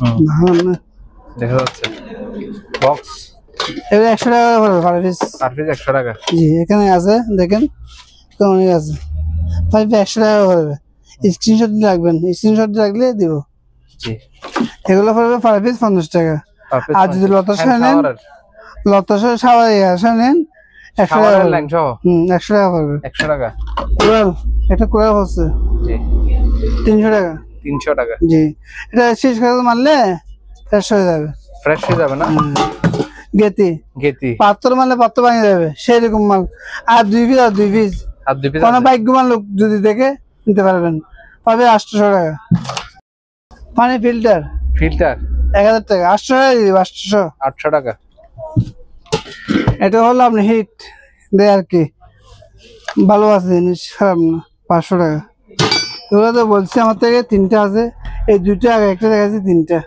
হুম ভালো না দেখা যাচ্ছে বক্স এবার 100 টাকা পড়বে পার পিস পার পিস 100 টাকা জি এখানে আছে দেখেন অনেক আছে পার পিস 100 টাকা পড়বে স্ক্রিনশট রাখবেন স্ক্রিনশট রাখলে দিব জি এগুলো পড়বে পার পিস 50 টাকা পার পিস আর যদি লতাশা নেন লতাশা সাওয়া নেন 100 টাকা খাবারের পড়বে। ল্যাংস 100 টাকা পড়বে 100 টাকা কোরাল এটা কোরাল হচ্ছে জি 300 টাকা 300 টাকা জি এটা শেষ করে মারলে ফ্রেশ হয়ে যাবে ফ্রেশ হয়ে যাবে না গেতি গেতি পাত্র মারলে পাত্র ভাঙে যাবে সেরকম মাল আর 2 পিস আর 2 পিস আর 2 পিস কোনো ভাগ্যবান লোক যদি দেখে নিতে পারবেন পাবে 800 টাকা পানি ফিল্টার ফিল্টার 1000 টাকা 800 টাকা দিয়ে দিব 800 800 টাকা এটা হলো আপনি হিট দেয় আর কি ভালো আছে জিনিস খারাপ না 500 টাকা এগুলো তো বলছি আমার থেকে 3টা আছে এই 2টা আগে একটা দেখাচ্ছি 3টা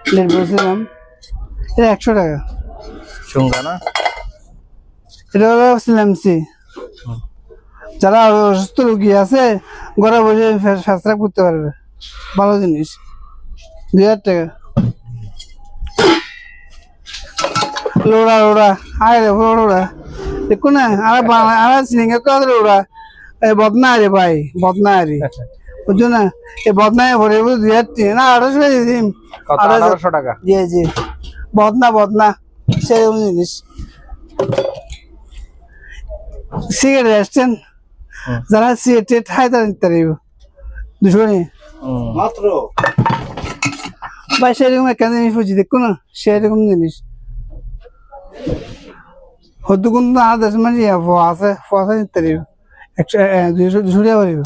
প্লেট বলছিলাম এটা 100 টাকা চুঙ্গা না এটা হলো সিলামসি যারা অসুস্থ রোগী আছে ঘরে বসে ফেসরা করতে পারবে ভালো জিনিস 2000 টাকা লোড়া লোড়া আরে লোড়া দেখো না আর সিলিংয়ে কত লোড়া এই বদনা রে ভাই বদনা রে বুঝছো না এই বদনায় ভরে 2000 না 1800 দিয়ে দিন কত 1800 টাকা জি জি বদনা সেরকম জিনিস সিগারেট আসছেন যারা সিগারেট খায় তারা নিতে পারব 200 নিয়ে মাত্র ভাই সেরকম একটা জিনিস বুঝি দেখো না সেরকম জিনিস হয়তো কিন্তু আর 10 মানে আছে ফসা নিতে পারব 200 টাকা পারব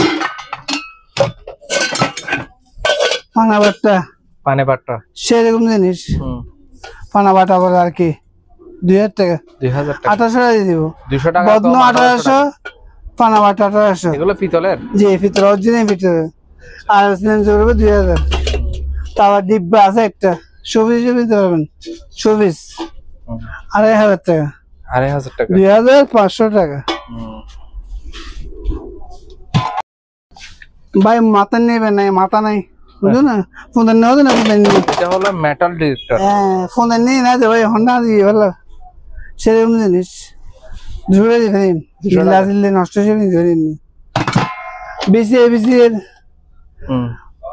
পানে বাট্টা সেরকম জিনিস পানা বাটা বলে আর কি 2000 টাকা 2000 টাকা 1800 টাকা দিয়ে দিব 200 টাকা বদন 1800 পানা বাটা 1800 এগুলো পিতলের জি ভিতরে অরিজিনাল ভিতরে আর সিলেন্স করবে 2000 তারপর ডিব্বা আছে একটা, শোপিস দিতে পারবেন, শোপিস 2500 টাকা, 2500 টাকা, 2500 টাকা। ভাই মাথা নেবেন নাই, মাথা নাই বুঝলো না, ফোন নেওয়া না, ফোন নিয়ে এটা হলো মেটাল ডিটেক্টর। হ্যাঁ ফোন নিয়ে না ভাই, হন্ডা দিয়ে ভালো সেরকম জিনিস জুড়ে দিতে নষ্ট হয়ে যাবে। বেশি বেশি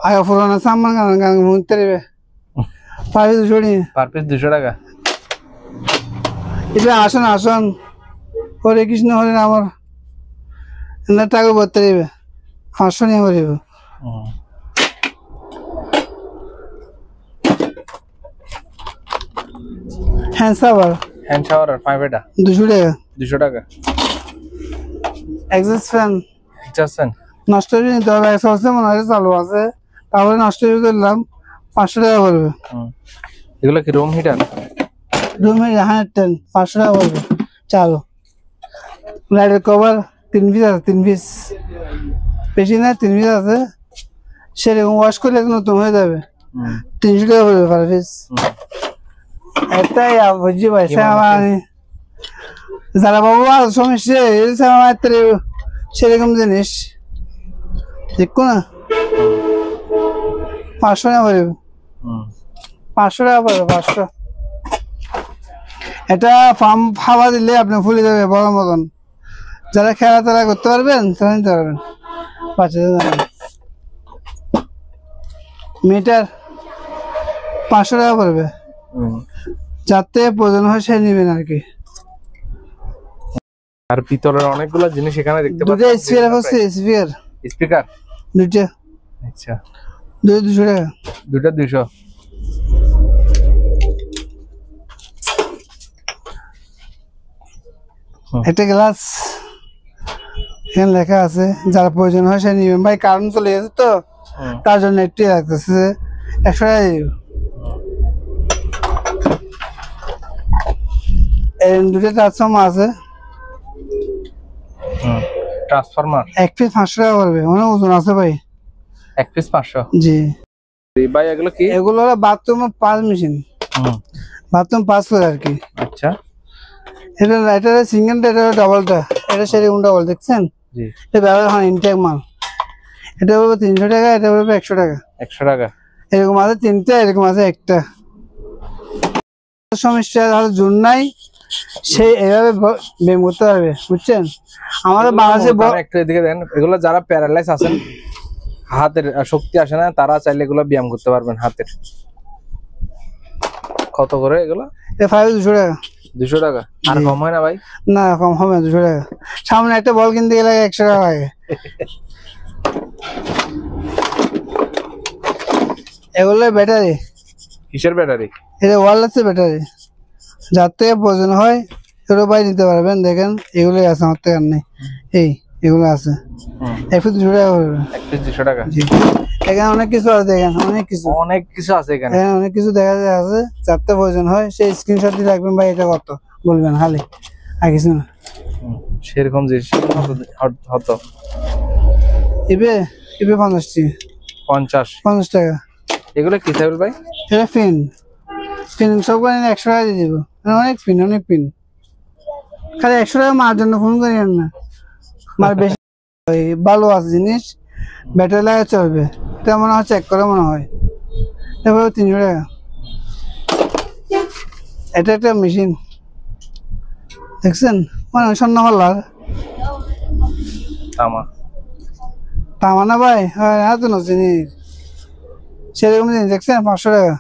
আগে পুরানো সামান গান মুনতে দেবে, পার পিস 200 টাকা, পার পিস 200 টাকা। এটা আসুন আসুন, হরে কৃষ্ণ হরে রাম, আমার টাকা বলতে দেবে, 500 নিয়ে দেবে। হ্যান্ড শাওয়ার 5 এটা 200 টাকা, 200 টাকা। এক্সস্ট ফ্যান নষ্ট হয়ে নিতে হবে, সস্তা মনে হয় চালু আছে, তারপরে নষ্ট হয়ে দিলাম, 500 টাকা পড়বে। এগুলো কি রুম হিটার? রুম হিটার 110, 500 টাকা পড়বে চালু। লাইটের কভার 3 পিস আছে, 3 পিস বেশি না, 3 পিস আছে, সেরকম ওয়াশ করলে নতুন হয়ে যাবে, 300 টাকা পড়বে পার পিস। এটাই বুঝি পাইছে আমার, যারা বাবু আর সমস্যা সেরকম জিনিস দেখো না, 500 টাকা পড়বে, 500 টাকা পড়বে, 500। এটা পাম্প হাওয়া দিলে আপনি ফুলে যাবে বড় মতন, যারা খেলাধুলা করতে পারবেন তারা নিতে পারবেন, বাচ্চাদের। মিটার 500 টাকা পড়বে, যাতে প্রয়োজন হয় সে নিবেন আর কি। আর পিতলের অনেকগুলো জিনিস এখানে দেখতে পাচ্ছেন। দুটো স্পিয়ার আছে, স্পিকার দুটো, আচ্ছা 200 টাকা, দুটো 200। একটা গ্লাস এখানে লেখা আছে, যার প্রয়োজন হয় সে নিবেন ভাই, কারণ চলে গেছে তো তার জন্য একটু লাগতেছে, 100 টাকা দিব। এই দুটো ট্রান্সফর্মার আছে, ট্রান্সফরমার 1 পিস 500 টাকা পড়বে, অনেক ওজন আছে ভাই, 1 পিস 500। জি ভাই এগুলো কি? এগুলো হলো বাথরুম পাঁচ মেশিন, বাথরুম পাঁচ করে আর কি। আচ্ছা এটা সিঙ্গেলটা, এটা ডাবলটা, এটা সেরকম ডাবল দেখছেন, জি এটা ব্যবহার হয় ইনটেক মাল। এটা বলবো 300 টাকা, এটা বলবো 100 টাকা, 100 টাকা। এরকম আছে 3টা, এরকম আছে একটা। সমস্যা হলো জোর নাই, সে এভাবে ব্যায়াম করতে পারবে, বুঝছেন। আমাদের বাংলাদেশে একটু এদিকে দেন, এগুলো যারা প্যারালাইজ আছেন, হাতের শক্তি আসে না, তারা চাইলে এগুলো ব্যায়াম করতে পারবেন হাতের। কত করে এগুলো? এটা 200 টাকা, 200 টাকা। আর কম হয় না ভাই? না কম হবে না, 200 টাকা। সামনে একটা বল কিনতে গেলে 100 টাকা লাগে। এগুলো ব্যাটারি। কিসের ব্যাটারি? এটা ওয়্যারলেস ব্যাটারি, যার থেকে প্রয়োজন হয় ছোট ভাই নিতে পারবেন। দেখেন এগুলোই আছে, আমার থেকে আর নেই, এই এগুলো আছে। 1 পিস 200 টাকা পড়বে, 1 পিস 200 টাকা। জি এখানে অনেক কিছু আছে, দেখেন অনেক কিছু আছে এখানে, অনেক কিছু দেখা যায় আছে। যার থেকে প্রয়োজন হয় সেই স্ক্রিনশট দিয়ে রাখবেন ভাই, এটা কত বলবেন খালি, আর কিছু না। সেরকম জিনিস হতো ইবে 50 টাকা। এগুলো কি সাইবল ভাই? এটা পিন সব করে 100 টাকা দিয়ে দিব। অনেক পিন খালি 100 টাকা মার জন্য ফোন করি না, মার বেশি ভালো আছে জিনিস, ব্যাটারি লাগা চলবে। এটা মনে হয় চেক করে মনে হয়, এবার 300 টাকা। এটা একটা মেশিন দেখছেন, মানে স্বর্ণ হল্লার তামা না ভাই, এত জিনিস সেরকম জিনিস দেখছেন, 500 টাকা।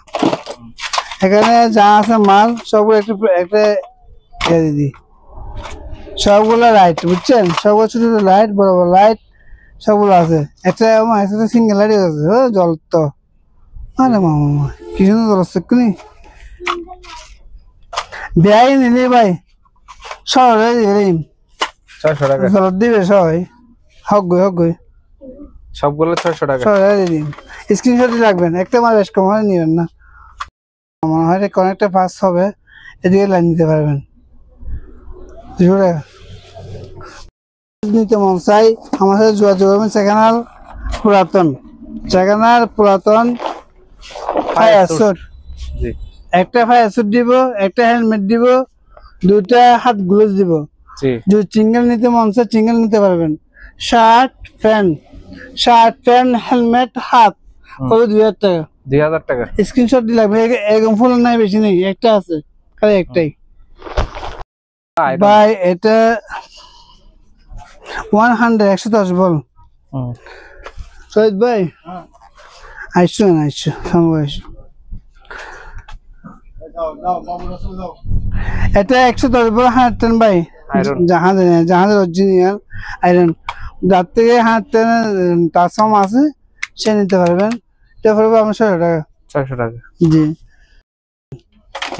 এখানে যা আছে মাল সবগুলো একটা দিদি, সবগুলো লাইট, বুঝছেন, সবগুলো ছোট ছোট লাইট, বড় বড় লাইট সবগুলো আছে। একটা সিঙ্গেল লাইট আছে, জল তো আরে মামা কি সুন্দর জল আসছে এক্ষুনি। বেআই নিলি ভাই শহরে 600 টাকা জল দিবে সবাই, হক গই সবগুলো 600 টাকা। স্ক্রিনশট রাখবেন, একটা মাল বেশ কম নিবেন না, মনে হয় অনেকটা পাস হবে, এদিকে লাইন নিতে পারবেন। 200 টাকা নিতে মন চাই আমার সাথে যোগাযোগ করবেন। সেখানার পুরাতন ফায়ার স্যুট, জি একটা ফায়ার স্যুট দিব, একটা হেলমেট দিব, দুটা হাত গ্লোভস দিব। জি যদি সিঙ্গেল নিতে মন চায় সিঙ্গেল নিতে পারবেন। শার্ট প্যান্ট হেলমেট হাত কত 2000 টাকা। 2000 টাকা। স্ক্রিনশট দিলে লাগবে, এরকম ফুল নাই, বেশি নেই, একটা আছে খালি একটাই ভাই। এটা 110 বল। শহীদ ভাই আইসো না, আইসো সঙ্গে আইসো। এটা 110 বল 110 ভাই। জাহাজের অরিজিনাল আয়রন, যার থেকে 110 তার সম আছে সে নিতে পারবেন। এটা পড়বে আপনার 600 টাকা। 600 টাকা। জি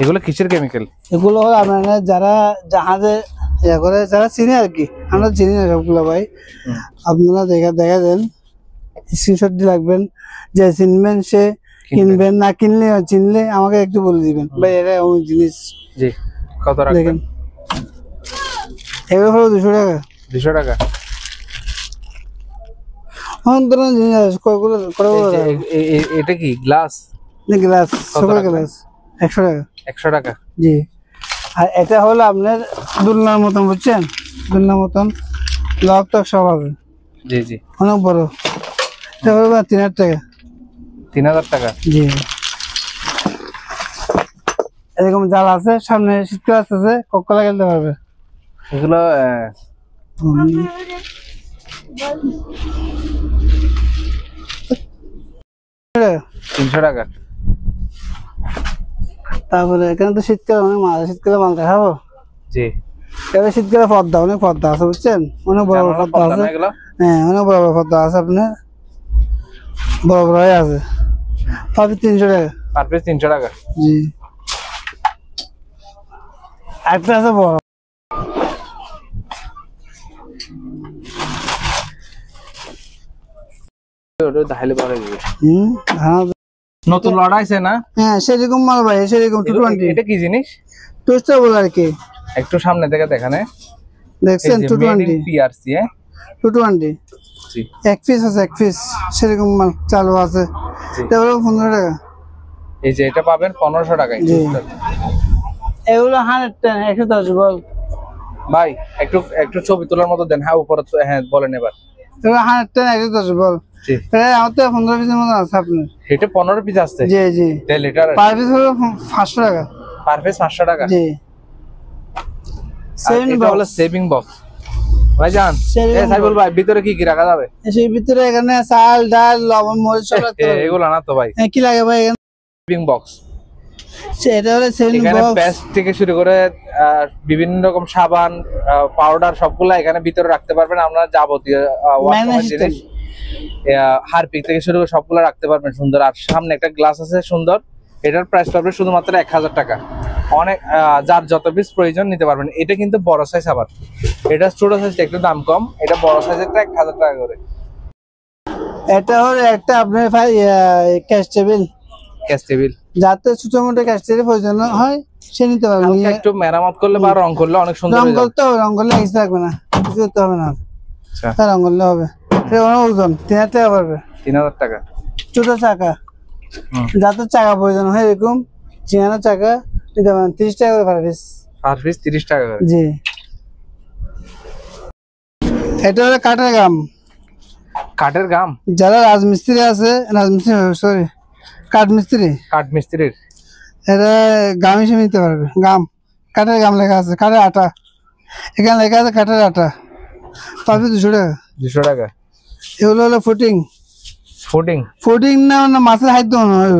এগুলো কিসের কেমিক্যাল? এগুলো হলো আপনারা যারা জাহাজে ইয়া করে, যারা চিনে আর কি, আমরা চিনি না সবগুলো ভাই। আপনারা দেখা দেন, স্ক্রিনশট দিয়ে রাখবেন, যে চিনবেন সে কিনবেন, না কিনলে চিনলে আমাকে একটু বলে দিবেন ভাই এটা অমুক জিনিস। জি কত রাখবেন? দেখেন এগুলো হলো 200 টাকা। 200 টাকা। ধরুন জিনিস কয়গুলো এটা কি গ্লাস? গ্লাস, সুপার গ্লাস 100 টাকা। 100 টাকা। জি আর এটা হলো আপনার দুলনার মতন, বুঝছেন, দুলনার মতন লক টক সব আছে। জি জি অনেক বড়। এটা হলো 3000 টাকা। 3000 টাকা। জি এরকম জাল আছে, সামনে শীতকাল আসতেছে, কক্কলা খেলতে পারবে। এগুলো 300 টাকা। তারপরে এখানে তো শীতকালে অনেক মাল, শীতকালে মাল দেখাবো। জি এখানে শীতকালে পর্দা, অনেক পর্দা আছে, বুঝছেন, অনেক বড় বড় পর্দা আছে। হ্যাঁ অনেক বড় বড় পর্দা আছে, আপনার বড় বড় আছে। পার পিস 300 টাকা। পার পিস 300 টাকা। জি একটা আছে বড়। নতুন লড়াইছে না? হ্যাঁ সেরকম মাল ভাই, সেরকম 220। এটা কি জিনিস? টুস্টার বলে আর কি। একটু সামনে থেকে দেখানে, দেখছেন 220 পিআরসি। 220 জি এক পিস আছে, এক পিস সেরকম মাল চালু আছে। এটা হলো 15 টাকা। এই যে এটা পাবেন 1500 টাকায়। এগুলো 110 বল ভাই। একটু একটু ছবি তোলার মতো দেন। হ্যাঁ উপরে হ্যাঁ বলেন এবার। এগুলো 110 বল। জি আমার তো 15 পিসের মতো আছে আপনার। এটা 15 পিস আছে। জি জি লিটার পার পিস হলো 500 টাকা। পার পিস 500 টাকা। জি সেভিং বক্স ভাইজান। সাইবুল ভাই ভিতরে কি কি রাখা যাবে? সেই ভিতরে এখানে চাল ডাল লবণ মরিচ সব রাখতে হবে। এগুলো না তো ভাই, কি লাগে ভাই? Saving box. এটা হলো সেভিং এখানে বক্স। পেস্ট থেকে শুরু করে বিভিন্ন রকম সাবান পাউডার সবগুলা এখানে ভিতরে রাখতে পারবেন। আপনারা যাবতীয় জিনিস হারপিক থেকে শুরু করে সবগুলা রাখতে পারবেন সুন্দর। আর সামনে একটা গ্লাস আছে সুন্দর, এটার প্রাইস পাবে শুধুমাত্র 1000 টাকা। অনেক যার যত পিস প্রয়োজন নিতে পারবেন। এটা কিন্তু বড় সাইজ, আবার এটা ছোট সাইজটা একটু দাম কম, এটা বড় সাইজেরটা 1000 টাকা করে। এটা হলো একটা আপনার ক্যাশ টেবিল। ক্যাশ টেবিল যাতে ছোট মোটো ক্যাশ টেবিল প্রয়োজন হয় সে নিতে পারবেন। একটু মেরামত করলে বা রং করলে অনেক সুন্দর রং করতে হবে, রং করলে কিছু থাকবে না, কিছু করতে হবে না। আচ্ছা রং করলে হবে। এটা অনেক ওজন, 3000 টাকা পড়বে। 3000 টাকা। ছোট চাকা, যাতে চাকা প্রয়োজন হয় এরকম চিনানো চাকা নিতে পারেন। 30 টাকা করে পার পিস। পার পিস 30 টাকা করে। জি এটা হলো কাঠের গাম। কাঠের গাম? যারা রাজমিস্ত্রি আছে, রাজমিস্ত্রি সরি কাঠমিস্ত্রির এটা গাম হিসেবে নিতে পারবে। গাম, কাঠের গাম লেখা আছে, কাঠের আটা, এখানে লেখা আছে কাঠের আটা। পার পিস 200 টাকা। 200 টাকা। এগুলো হলো ফুটিং না, মানে মাছের হাইট দেওয়া নয়,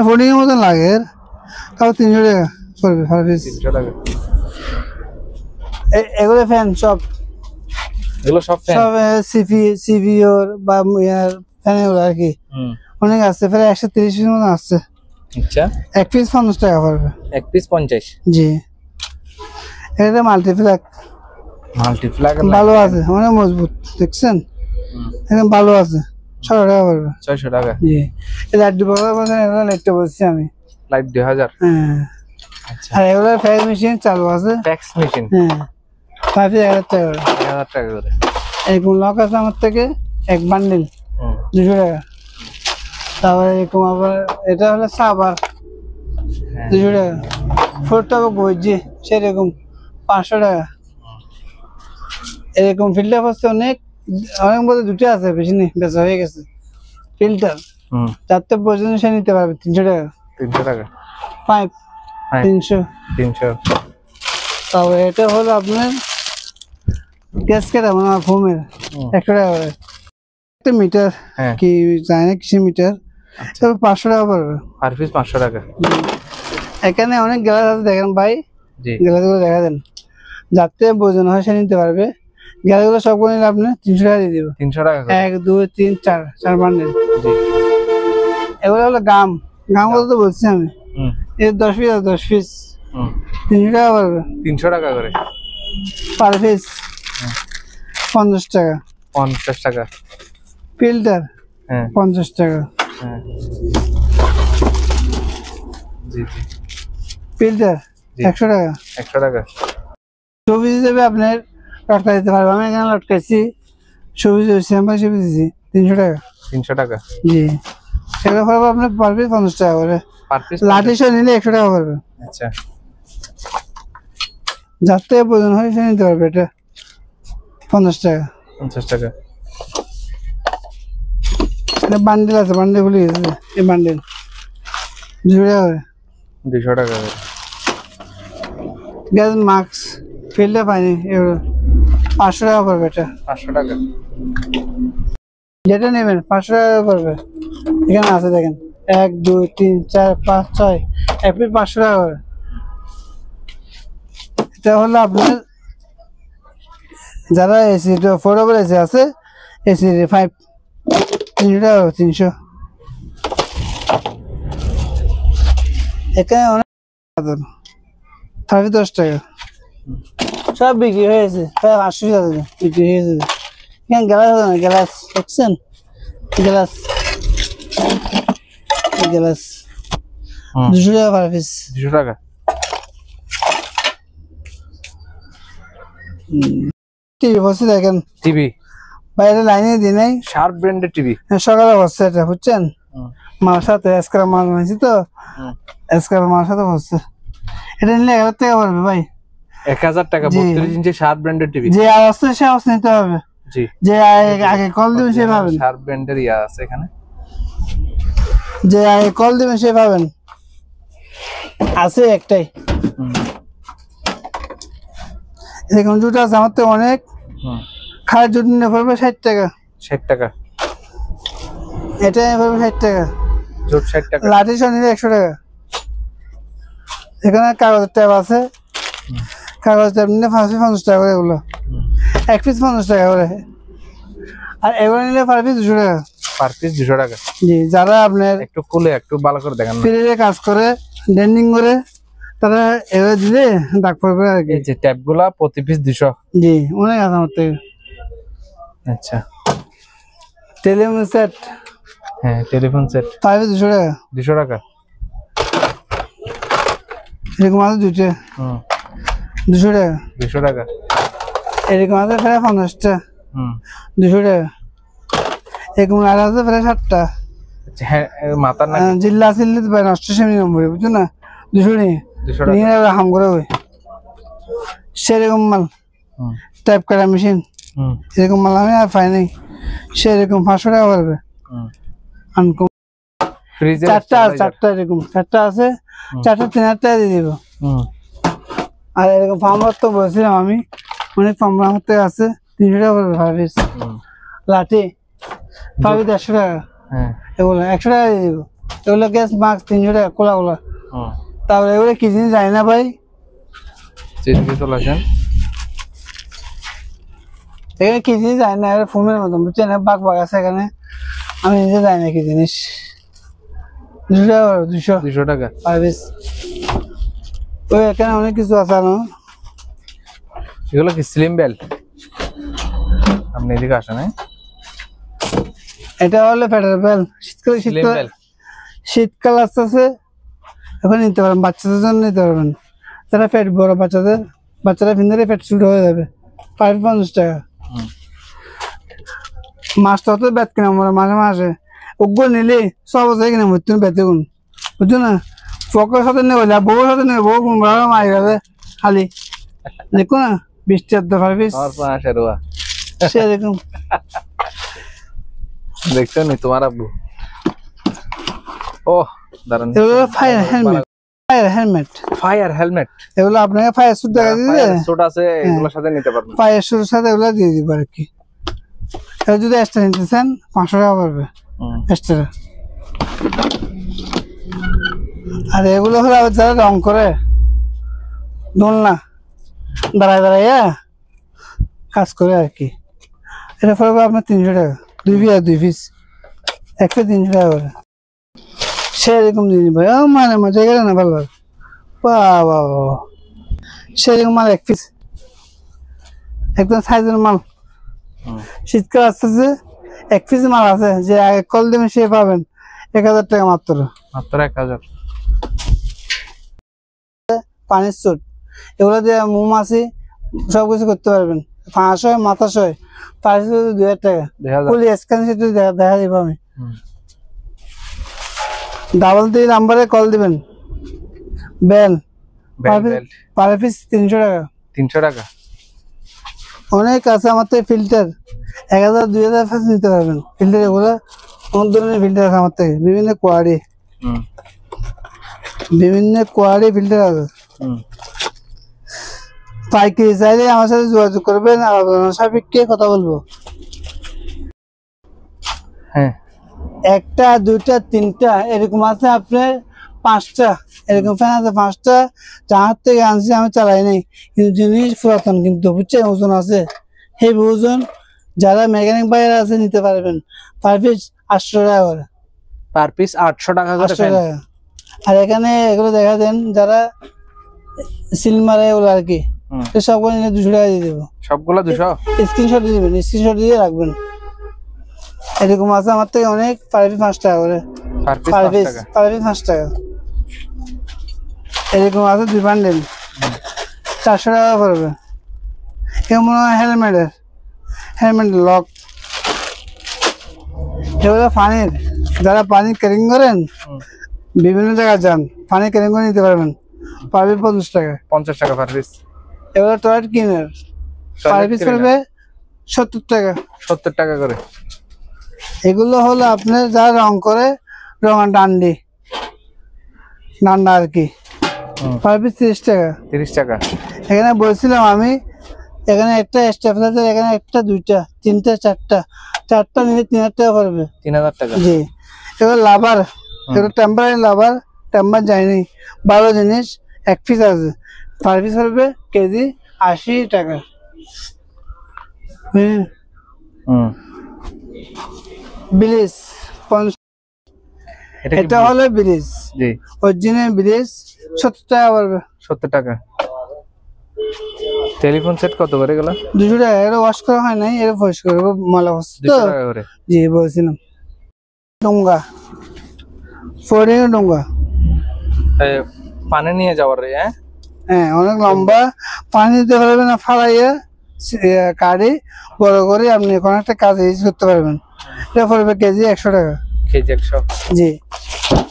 ফুটিং এর মতন লাগে, তাও 300 টাকা পড়বে পার পিস। 300 টাকা। এগুলো ফ্যান সব, এগুলো সব ফ্যান, সব সিভিওর বা ফ্যান এগুলো আর কি অনেক আছে, প্রায় 130 পিসের মতো আছে। আচ্ছা এক পিস 50 টাকা পড়বে। এক পিস 50? জি এটা মাল্টিপ্লাক ভালো আছে, অনেক মজবুত, দেখছেন একদম ভালো আছে। 600 টাকা পড়বে। 600 টাকা। জি লাইট লাইটটা বলছি আমি, লাইট 2000। হ্যাঁ আচ্ছা আর এগুলো ফ্যাক্স মেশিন চালু আছে। Fax machine? হ্যাঁ 1000 টাকা করে। 1000 টাকা করে। এরকম লক আছে আমার থেকে, এক বান্ডিল 200 টাকা। তারপরে এরকম আবার এটা হলো সাবার 200 টাকা। ফুটটা গজি সেরকম 500 টাকা। এরকম ফিল্টার হচ্ছে অনেক অনেক বলতে দুটো আছে, বেশি নেই, বেচা হয়ে গেছে। ফিল্টার চারটে প্রয়োজন সে নিতে পারবে 300 টাকা। 300 টাকা। পাইপ 300। তারপরে এটা হলো আপনার গ্যাসকেট মানে ফোমের 100 টাকা করে। একটা মিটার কি জানি না কিসের মিটার, তবে 500 টাকা পড়বে পার পিস। 500 টাকা। এখানে অনেক গ্লাস আছে দেখেন ভাই, গ্লাসগুলো দেখা দেন, যাতে প্রয়োজন হয় সে নিতে পারবে। গ্লাসগুলো সবগুলো নিলে আপনি 300 টাকা দিয়ে দিব। 300 টাকা। 1 2 3 4 বান্ডেল। এগুলো হলো গাম গুলো তো বলছি আমি। এর 10 পিস 10 পিস 300 টাকা পড়বে। 300 টাকা করে পার পিস। 50 টাকা। 50 টাকা। ফিল্টার 50 টাকা। ফিল্টার 100 টাকা। 100 টাকা। সবজি হিসেবে আপনার লটকা দিতে পারবো, আমি এখানে লটকাইছি সবজি স্যাম্পল হিসেবে দিচ্ছি 300 টাকা। 300 টাকা। জি, সেগুলো পড়বে আপনার পার পিস 50 টাকা করে। পার পিস লাঠি সহ নিলে 100 টাকা পড়বে। আচ্ছা, যার থেকে প্রয়োজন হয় সে নিতে পারবে। এটা 50 টাকা। 50 টাকা। এটা বান্ডেল আছে, বান্ডেল খুলে গেছে, এই বান্ডেল 200 টাকা করে। 200 টাকা করে। গ্যাস মাস্ক ফিল্ডে পাইনি, এগুলো 500 টাকা পড়বে। এটা 500 টাকা। যেটা নেবেন 500 টাকা পড়বে। এখানে আছে দেখেন 1 2 3 4 5 6 এক পিস 500 টাকা করে। এটা হলো আপনার যারা এসি ফোর্ডেবল এসি আছে, এসি 5 300 টাকা 300। এখানে অনেক 10 টাকা সব বিক্রি হয়েছে, প্রায় 800 টাকা বিক্রি হয়েছে। এখানে গ্লাস আছে না, গ্লাস দেখছেন, গ্লাস 200 টাকা পার পিস। 200 টাকা। টিভি বসে দেখেন, টিভি বাইরে লাইনে দিয়ে নেই, শার্প ব্র্যান্ডের টিভি। সকালে বসছে এটা, বুঝছেন, মার সাথে স্ক্রাব মাল নিয়েছি তো, স্ক্রাব মাল সাথে বসছে। এটা নিলে 1000 টাকা পড়বে ভাই। 1000 টাকা। 32 ইঞ্চি শার্প ব্র্যান্ডের টিভি। যে অবস্থা সে অবস্থা নিতে হবে। জি, যে আগে কল দিবেন সে পাবেন। শার্প ব্র্যান্ডের ইয়া আছে এখানে, যে আগে কল দিবেন সে পাবেন। আছে একটাই এরকম জুতো আছে আমার তো অনেক। খারাপ জুতো নিয়ে পড়বে 60 টাকা। 60 টাকা। এটা নিয়ে পড়বে 60 টাকা। জোট 60 টাকা। লাঠি সহ নিলে 100 টাকা। এখানে কাগজের ট্যাপ আছে, কাগজ ট্যাপ নিলে 50 টাকা করে। এগুলো এক পিস 50 টাকা করে। আর এগুলো নিলে পার পিস 200 টাকা। পার পিস 200 টাকা। জি, যারা আপনার একটু খুলে একটু ভালো করে দেখান না। ফিরে কাজ করে, ডেন্ডিং করে, তারা এভাবে দিলে দাগ পড়বে আর কি। এই যে ট্যাপগুলা প্রতি পিস 200। জি, অনেক আছে আমার থেকে। আচ্ছা, telephone set, telephone set per piece 200 টাকা। 200 টাকা। এরকম আছে দুটো 200 টাকা। 200 টাকা। এরকম আছে প্রায় 50টা 200 টাকা। এরকম আর আছে প্রায় 60টা। মাথার না জিল্লা চিল্লি তো নষ্ট সেমি নম্বরে, বুঝছো না, 200 নিয়ে 200 টাকা। নিয়ে হাম করে ওই সেরকম মাল। টাইপ করা মেশিন এরকম মাল আমি আর পাই নাই। সেরকম 500 টাকা পড়বে। আনকম ফ্রিজে 4টা এরকম 4টা আছে, 4টা 3000 টাকা দিয়ে দিব। আর এরকম ফার্মার তো বলছিলাম আমি, অনেক ফার্মার আমার থেকে আছে, 300 টাকা পড়বে পার পিস। লাঠি পার পিস 150 টাকা। এগুলো 100 টাকা দিয়ে দিব। এগুলো গ্যাস মাস্ক 300 টাকা কোলা। তারপরে এগুলো কি জিনিস জানি না ভাই, চলে আসেন। এখানে কি জিনিস জানি না, এটা ফোনের মতন, বুঝছেন, বাঘ আছে এখানে, আমি নিজে জানি না কি জিনিস। 200 টাকা 200 টাকা পার পিস। ওই এখানে অনেক কিছু আছে না। এগুলো কি স্লিম বেল্ট? আপনি এদিকে আসেন। এটা হলো ফেডারেল বেল্ট। শীতকাল আসতেছে, এখন নিতে পারবেন, বাচ্চাদের জন্য নিতে পারবেন। তারা পেট বড় বাচ্চারা ফিন্দে পেট শুট হয়ে যাবে। 50 টাকা। মাছটা তো বেত কিনা মাঝে ওগুলো নিলে সব আছে কিনা মৃত্যুন পেতে গুণ বুঝছো না ফকের সাথে নেবে বউর সাথে নেবে বউ কোন ভাড়া মারি গেছে খালি দেখো না 20 পারপিস সেরকম দেখছো নি তোমার আব্বু ও দাঁড়ান এগুলো ফায়ার হেলমেট এগুলো আপনাকে ফায়ার স্যুট দেখা দিবে স্যুট আছে এগুলোর সাথে নিতে পারবেন ফায়ার স্যুটের সাথে এগুলো দিয়ে দিব আর কি এটা যদি এক্সট্রা নিতে চান 500 টাকা পড়বে এক্সট্রা আর এগুলো হলো যারা রং করে দোলনা দাঁড়ায় দাঁড়াইয়া কাজ করে আর কি এটা পড়বে আপনার 300 টাকা 2 পিস একটা 300 টাকা করে সেরকম জিনিস ভাই মানে মজা গেলে না ভালো বাবা সেরকম মাল 1 পিস একদম সাইজের মাল শীতকাল আসতেছে 1 পিস মাল আছে যে আগে কল দিবেন সে পাবেন 1000 টাকা মাত্র 1000 পানির স্যুট এগুলো দিয়ে মৌমাছি সবকিছু করতে পারবেন 500 মাথা 100 পানির স্যুট 2000 টাকা ফুল স্ক্যান সিট দেখা দিব আমি ডাবল 3 নাম্বারে কল দিবেন বেল পার পিস 300 টাকা 300 টাকা অনেক আছে আমার তো ফিল্টার 1000 2000 পিস নিতে পারবেন ফিল্টার এগুলো কোন ধরনের ফিল্টার আছে আমার থেকে বিভিন্ন কোয়ালিটি ফিল্টার আছে পাইকারি চাইলে আমার সাথে যোগাযোগ করবেন আর সাপেক্ষে কথা বলবো হ্যাঁ একটা দুইটা তিনটা এরকম আছে আপনার 5টা এরকম ফ্যান আছে 5টা যার থেকে আনছি আমি চালাই নাই কিন্তু জিনিস পুরাতন কিন্তু বুঝছে ওজন আছে সেই ওজন যারা মেকানিক বাইরে আছে নিতে পারবেন পার পিস 800 টাকা করে পার পিস 800 টাকা করে 800 টাকা আর এখানে এগুলো দেখা দেন যারা সিল মারে ওগুলো আর কি সবগুলো নিলে 200 টাকা দিয়ে দেবো সবগুলো 200 স্ক্রিনশট দিয়ে দেবেন স্ক্রিনশট দিয়ে রাখবেন এরকম আছে আমার থেকে অনেক পার পিস 5 টাকা করে পার পিস 5 টাকা এরকম আছে 2 বান্ডেল 400 টাকা পড়বে কেমন হেলমেট লক এগুলো পানির যারা পানি ক্যারিং করেন বিভিন্ন জায়গায় যান পানি ক্যারিং করে নিতে পারবেন পার পিস 50 টাকা পার পিস এগুলো টয়লেট ক্লিনার পার পিস পড়বে 70 টাকা করে এগুলো হলো আপনার যা রং করে রঙের ডান্ডা আর কি পার পিস 30 টাকা এখানে বলছিলাম আমি এখানে একটা স্টেবিলাইজার এখানে একটা দুইটা তিনটা চারটা নিলে 3000 টাকা পড়বে 3000 টাকা জি এগুলো লাভার এগুলো টেম্পারারি লাভার টেম্পার যায়নি 12 জিনিস 1 পিস আছে পার পিস পড়বে কেজি 80 টাকা ব্লিচ এটা হলো ব্লিচ জি অরিজিনাল ব্লিচ 70 টাকা পড়বে 70 টাকা টেলিফোন সেট কত করে গেল 200 টাকা এটা ওয়াশ করা হয় নাই এটা ওয়াশ করব মালা ওয়াশ 200 টাকা করে জি বলছিলাম ডোঙ্গা ফোরিং ডোঙ্গা পানি নিয়ে যাওয়ার হ্যাঁ অনেক লম্বা পানি দিতে পারবেন না ফালাইয়া কাড়ি বড় করে আপনি কোনো একটা কাজে ইউজ করতে পারবেন এটা পড়বে কেজি 100 টাকা কেজি 100 জি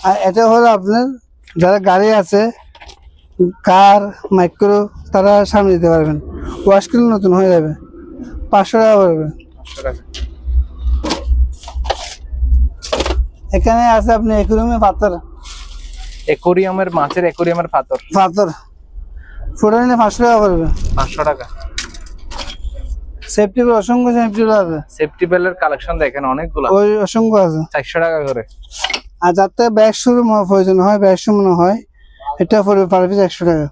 আর এটা হলো আপনার যারা গাড়ি আছে কার মাইক্রো তারা সামনে দিতে পারবেন ওয়াশ করলে নতুন হয়ে যাবে 500 টাকা পড়বে 500 টাকা এখানে আছে আপনি অ্যাকোরিয়ামের মাছের অ্যাকোরিয়ামের পাথর ফুটা নিলে 500 টাকা পড়বে 500 টাকা সেফটি বেল অসংখ্য সেফটি বেল আছে সেফটি বেলের কালেকশন দেখেন অনেকগুলো ওই অসংখ্য আছে 400 টাকা করে আর যাতে ব্যাগ শুরু প্রয়োজন হয় ব্যাগ শুরু মনে হয় এটা পড়বে পার পিস 100 টাকা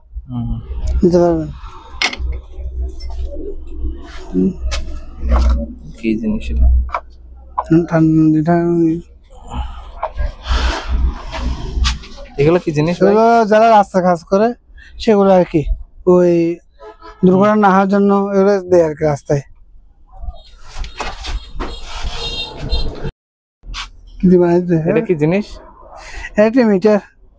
নিতে পারবেন কি জিনিস এগুলো কি জিনিস এগুলো যারা রাস্তা কাজ করে সেগুলো আর কি ওই দুর্ঘটনা না হওয়ার জন্য এগুলো দেয় আর কি রাস্তায় এটা কি জিনিস এটা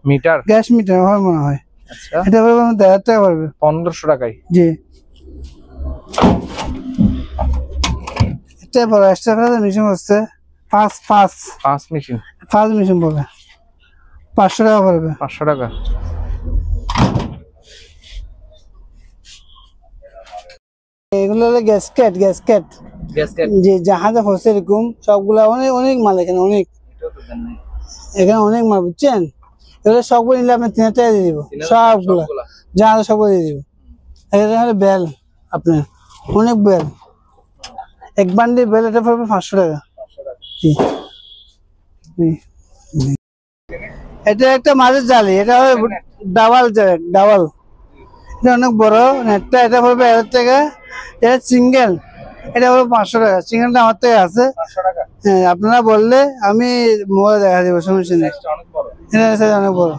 মিটার গ্যাস মিটার হয় মনে হয় আচ্ছা এটা পড়বে 1000 টাকা পড়বে 1500 টাকায় জি এটা বড় স্টেপলাইজার মেশিন হচ্ছে পাঁচ পাঁচ পাঁচ মেশিন পাঁচ মেশিন পড়বে 500 টাকা পড়বে। 500 টাকা। এগুলো হলো গ্যাসকেট গ্যাসকেট গ্যাসকেট যে জাহাজে হচ্ছে এরকম সবগুলা অনেক অনেক মাল এখানে অনেক, এখানে অনেক মাল বুঝছেন। এগুলো সবগুলো নিলে আপনি 3000 টাকা দিয়ে দিব সবগুলা জাহাজে সবগুলো দিয়ে দিব। এটা হলো বেল আপনার অনেক বেল, এক বান্ডিল বেল এটা পড়বে 500 টাকা। জি জি। এটা একটা মাছের জালি, এটা হবে ডাবল জালি ডাবল, এটা অনেক বড় নেটটা, এটা পড়বে 1000 টাকা। এটা সিঙ্গেল, এটা হলো 500 টাকা। সিঙ্গেলটা আমার থেকে আছে। হ্যাঁ আপনারা বললে আমি মোবাইল দেখা দেবো, সমস্যা নেই। অনেক বড়। এটা অনেক বড়।